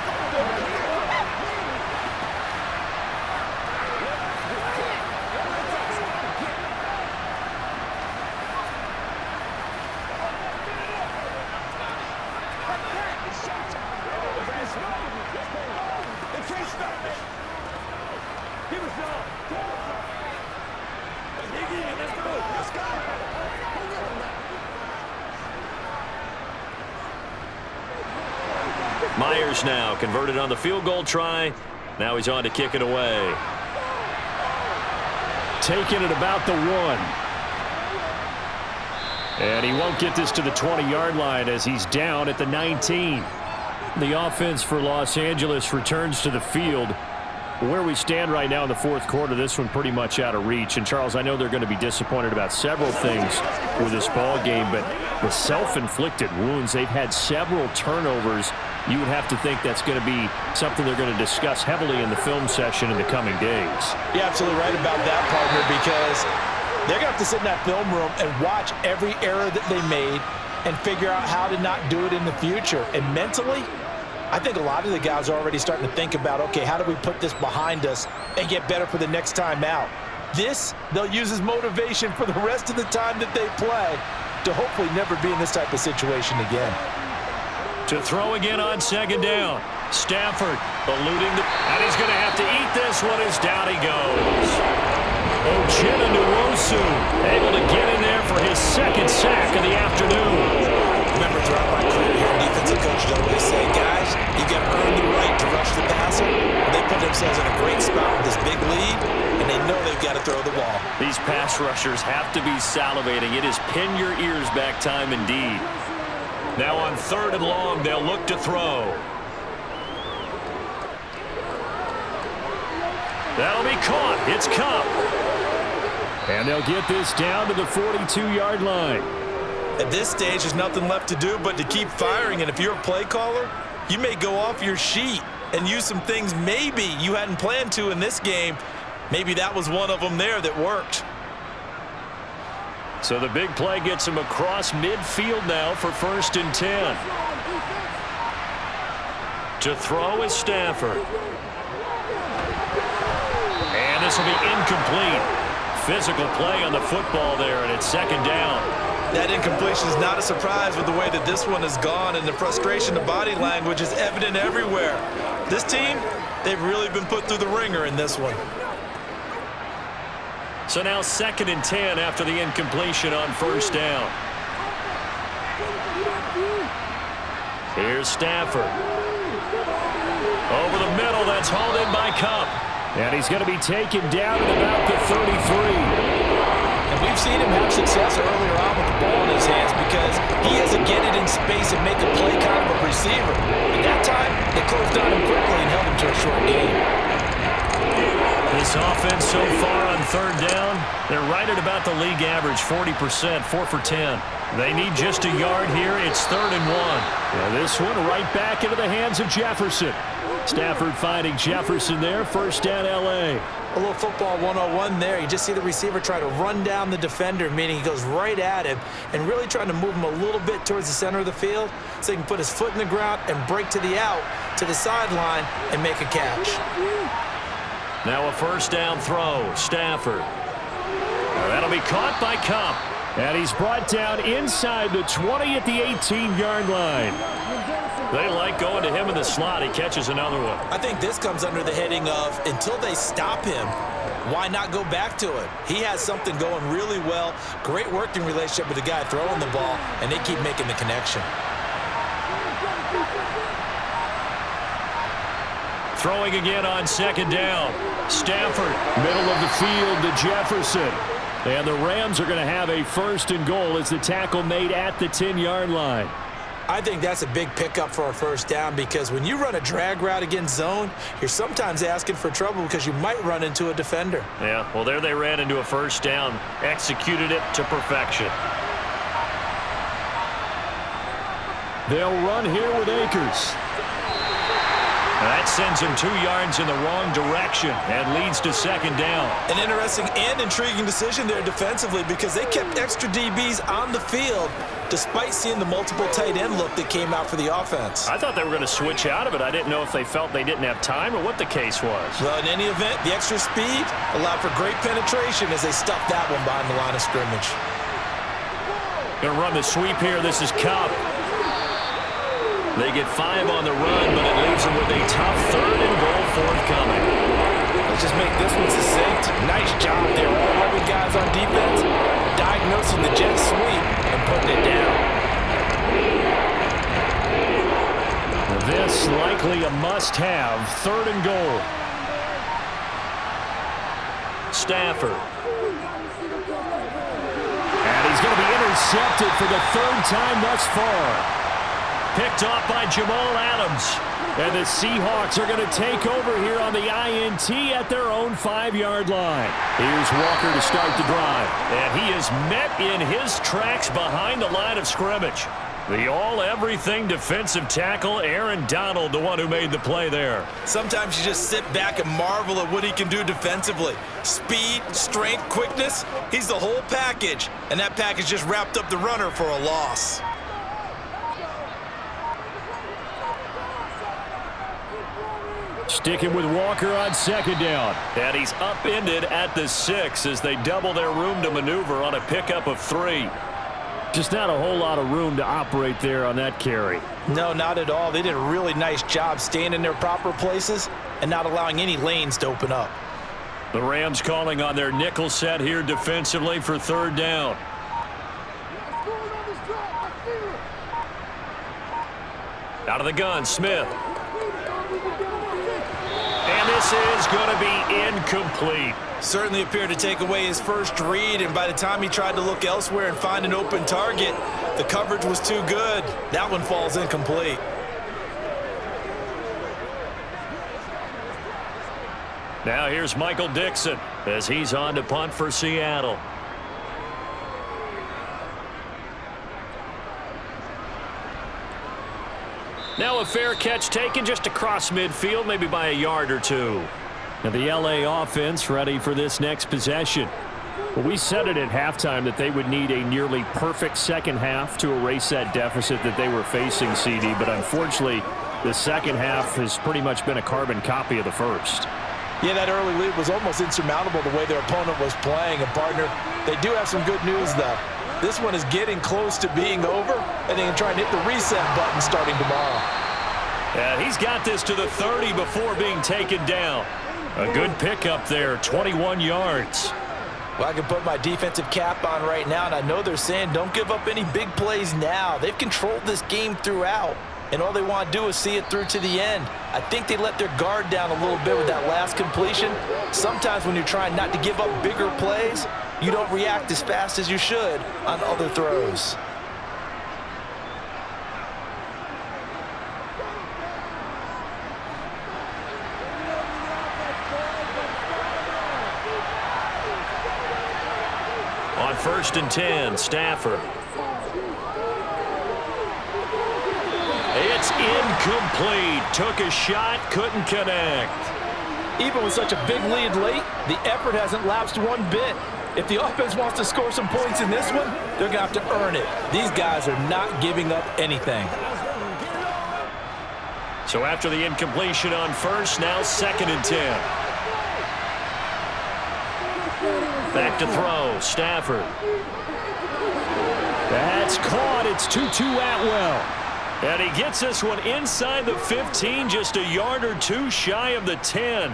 Myers now converted on the field goal try. Now he's on to kick it away. Taking it about the 1. And he won't get this to the 20-yard line as he's down at the 19. The offense for Los Angeles returns to the field. Where we stand right now in the fourth quarter, this one pretty much out of reach. And, Charles, I know they're going to be disappointed about several things with this ball game, but the self-inflicted wounds, they've had several turnovers. You would have to think that's going to be something they're going to discuss heavily in the film session in the coming days. You're absolutely right about that, partner, because they're going to have to sit in that film room and watch every error that they made and figure out how to not do it in the future. And mentally, I think a lot of the guys are already starting to think about, okay, how do we put this behind us and get better for the next time out? This, they'll use as motivation for the rest of the time that they play to hopefully never be in this type of situation again. To throw again on second down. Stafford eluding and he's going to have to eat this one as down he goes. Uchenna-Nwosu able to get in there for his second sack of the afternoon. Remember, throughout my career here, defensive coaches always say, guys, you got to earn the right to rush the passer. They put themselves in a great spot with this big lead, and they know they've got to throw the ball. These pass rushers have to be salivating. It is pin your ears back time indeed. Now on 3rd and long, they'll look to throw. That'll be caught. It's Cup. And they'll get this down to the 42-yard line. At this stage, there's nothing left to do but to keep firing. And if you're a play caller, you may go off your sheet and use some things maybe you hadn't planned to in this game. Maybe that was one of them there that worked. So the big play gets him across midfield now for 1st and 10. To throw is Stafford. And this will be incomplete. Physical play on the football there, and it's 2nd down. That incompletion is not a surprise with the way that this one has gone, and the frustration, the body language is evident everywhere. This team, they've really been put through the ringer in this one. So now 2nd and 10 after the incompletion on 1st down. Here's Stafford. Over the middle, that's hauled in by Cup. And he's going to be taken down at about the 33. And we've seen him have success earlier on with the ball in his hands because he has to get it in space and make a play kind of a receiver. At that time, they closed on him quickly and held him to a short gain. This offense so far on 3rd down, they're right at about the league average, 40%, 4 for 10. They need just a yard here. It's 3rd and 1. Now this one right back into the hands of Jefferson. Stafford finding Jefferson there, 1st down L.A. A little football 101 there. You just see the receiver try to run down the defender, meaning he goes right at him and really trying to move him a little bit towards the center of the field so he can put his foot in the ground and break to the out, to the sideline, and make a catch. Now a 1st down throw. Stafford. That'll be caught by Cup. And he's brought down inside the 20 at the 18-yard line. They like going to him in the slot. He catches another one. I think this comes under the heading of until they stop him, why not go back to it? He has something going really well. Great working relationship with the guy throwing the ball, and they keep making the connection. Throwing again on 2nd down. Stafford, middle of the field to Jefferson. And the Rams are going to have a 1st and goal as the tackle made at the 10-yard line. I think that's a big pickup for a 1st down because when you run a drag route against zone, you're sometimes asking for trouble because you might run into a defender. Yeah, well, there they ran into a 1st down. Executed it to perfection. They'll run here with Akers. That sends him 2 yards in the wrong direction and leads to second down. An interesting and intriguing decision there defensively because they kept extra DBs on the field despite seeing the multiple tight end look that came out for the offense. I thought they were going to switch out of it. I didn't know if they felt they didn't have time or what the case was. Well, in any event, the extra speed allowed for great penetration as they stuffed that one behind the line of scrimmage. Going to run the sweep here. This is Cup. They get 5 on the run, but it leaves them with a tough 3rd and goal forthcoming. Let's just make this one succinct. Nice job there. All 11 guys on defense diagnosing the jet sweep and putting it down. This likely a must-have. 3rd and goal. Stafford. And he's going to be intercepted for the 3rd time thus far. Picked off by Jamal Adams. And the Seahawks are going to take over here on the INT at their own 5-yard line. Here's Walker to start the drive. And he is met in his tracks behind the line of scrimmage. The all-everything defensive tackle, Aaron Donald, the one who made the play there. Sometimes you just sit back and marvel at what he can do defensively. Speed, strength, quickness, he's the whole package. And that package just wrapped up the runner for a loss. Sticking with Walker on second down. And he's upended at the 6 as they double their room to maneuver on a pickup of 3. Just not a whole lot of room to operate there on that carry. No, not at all. They did a really nice job staying in their proper places and not allowing any lanes to open up. The Rams calling on their nickel set here defensively for 3rd down. Out of the gun, Smith. And this is going to be incomplete. Certainly appeared to take away his first read, and by the time he tried to look elsewhere and find an open target, the coverage was too good. That one falls incomplete. Now here's Michael Dixon as he's on to punt for Seattle. Now a fair catch taken just across midfield, maybe by a yard or 2. Now the LA offense ready for this next possession. Well, we said it at halftime that they would need a nearly perfect second half to erase that deficit that they were facing, CD, but unfortunately the second half has pretty much been a carbon copy of the first. Yeah, that early lead was almost insurmountable the way their opponent was playing. And, partner, they do have some good news, though. This one is getting close to being over, and they can try and hit the reset button starting tomorrow. Yeah, he's got this to the 30 before being taken down. A good pickup there, 21 yards. Well, I can put my defensive cap on right now, and I know they're saying don't give up any big plays now. They've controlled this game throughout, and all they want to do is see it through to the end. I think they let their guard down a little bit with that last completion. Sometimes when you're trying not to give up bigger plays, you don't react as fast as you should on other throws. On 1st and 10, Stafford. It's incomplete. Took a shot, couldn't connect. Even with such a big lead late, the effort hasn't lapsed one bit. If the offense wants to score some points in this one, they're going to have to earn it. These guys are not giving up anything. So after the incompletion on 1st, now 2nd and 10. Back to throw, Stafford. That's caught. It's Tutu Atwell. And he gets this one inside the 15, just a yard or 2 shy of the 10.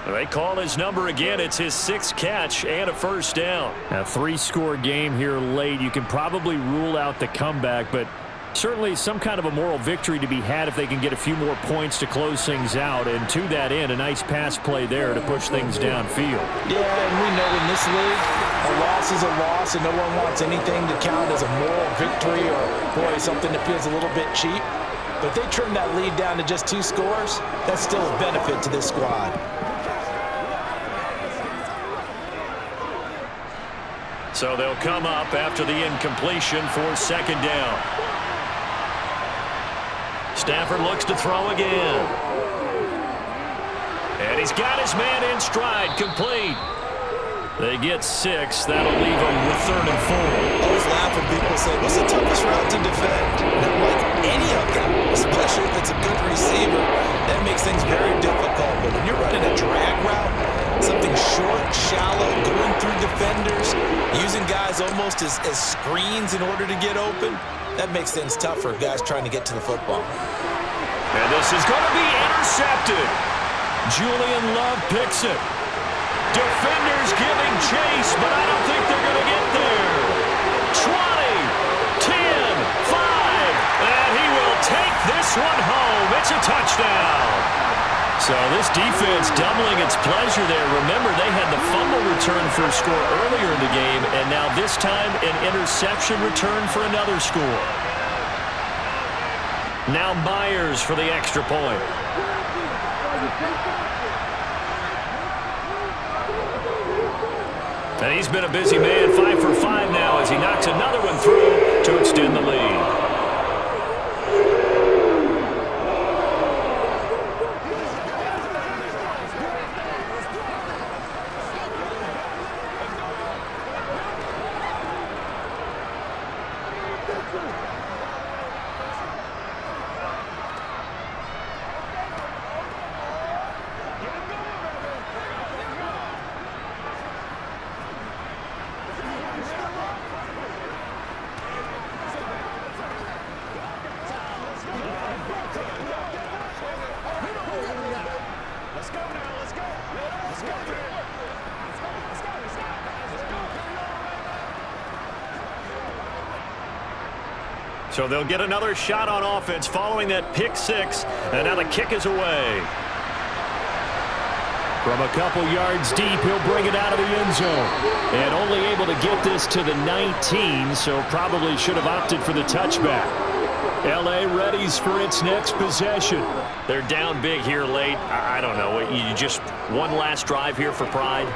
They call his number again. It's his 6th catch and a 1st down. A 3-score game here late. You can probably rule out the comeback, but certainly some kind of a moral victory to be had if they can get a few more points to close things out. And to that end, a nice pass play there to push things downfield. Yeah, and we know in this league, a loss is a loss, and no one wants anything to count as a moral victory or, boy, something that feels a little bit cheap. But if they trim that lead down to just 2 scores, that's still a benefit to this squad. So they'll come up after the incompletion for 2nd down. Stafford looks to throw again. And he's got his man in stride, complete. They get 6. That'll leave them with 3rd and 4. I always laugh when people say, what's the toughest route to defend? And I'm like, any of them, especially if it's a good receiver. That makes things very difficult. But when you're running a drag route, something short, shallow, going through defenders, using guys almost as screens in order to get open, that makes things tough for guys trying to get to the football. And this is going to be intercepted. Julian Love picks it. Defenders giving chase, but I don't think they're going to get there. 20, 10, 5, and he will take this one home. It's a touchdown. So this defense doubling its pleasure there. Remember, they had the fumble return for a score earlier in the game, and now this time an interception return for another score. Now Myers for the extra point. And he's been a busy man, 5 for 5 now as he knocks another one through to extend the lead. So they'll get another shot on offense following that pick 6, and now the kick is away. From a couple yards deep, he'll bring it out of the end zone. And only able to get this to the 19, so probably should have opted for the touchback. L.A. readies for its next possession. They're down big here late. I don't know. You just one last drive here for pride?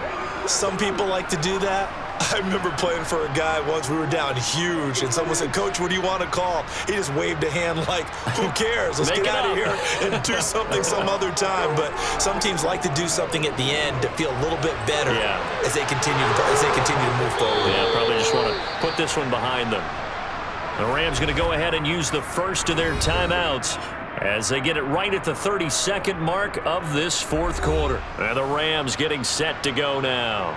Some people like to do that. I remember playing for a guy once. We were down huge, and someone said, Coach, what do you want to call? He just waved a hand like, who cares? Let's get out of here and do something some other time. But some teams like to do something at the end to feel a little bit better as they continue to move forward. Yeah, probably just want to put this one behind them. The Rams going to go ahead and use the first of their timeouts as they get it right at the 32nd mark of this fourth quarter. And the Rams getting set to go now.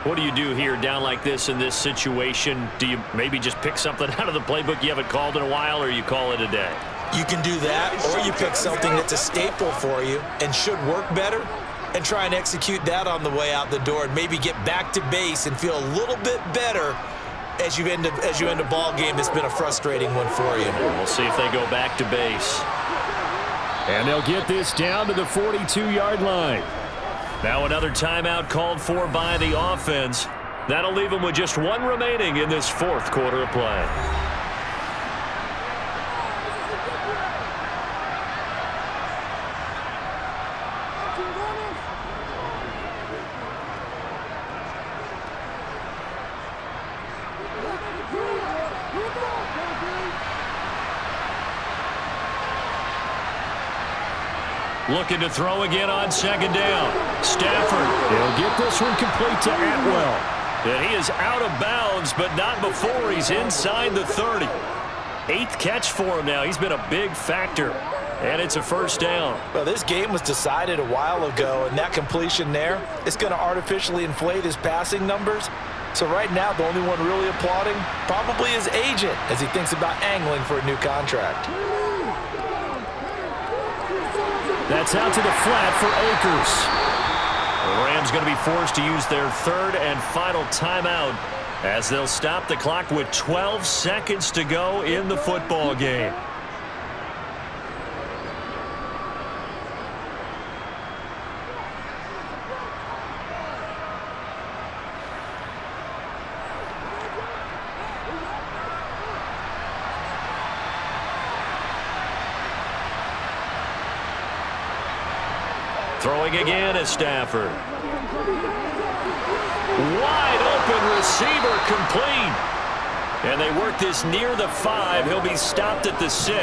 What do you do here down like this in this situation? Do you maybe just pick something out of the playbook you haven't called in a while, or you call it a day? You can do that, or you pick something that's a staple for you and should work better and try and execute that on the way out the door and maybe get back to base and feel a little bit better as you end a ball game that's been a frustrating one for you. We'll see if they go back to base. And they'll get this down to the 42-yard line. Now another timeout called for by the offense. That'll leave them with just one remaining in this fourth quarter of play. Looking to throw again on second down. Stafford, he'll get this one complete to Atwell. And he is out of bounds, but not before he's inside the 30. 8th catch for him now. He's been a big factor. And it's a first down. Well, this game was decided a while ago, and that completion there is going to artificially inflate his passing numbers. So right now, the only one really applauding probably his agent as he thinks about angling for a new contract. That's out to the flat for Akers. The Rams going to be forced to use their third and final timeout as they'll stop the clock with 12 seconds to go in the football game. Throwing again is Stafford. Wide open receiver complete. And they work this near the 5. He'll be stopped at the 6.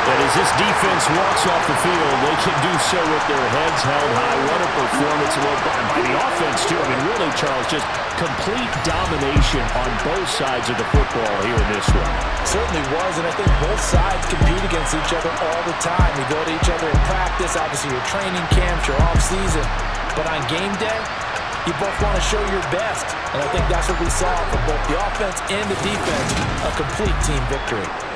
And as this defense walks off the field, they can do so with their heads held high. What a performance by the offense, too. I mean, really, Charles, just complete domination on both sides of the football here in this one. Certainly was, and I think both sides compete against each other all the time. You go to each other in practice, obviously your training camps, your off-season. But on game day, you both want to show your best. And I think that's what we saw from both the offense and the defense, a complete team victory.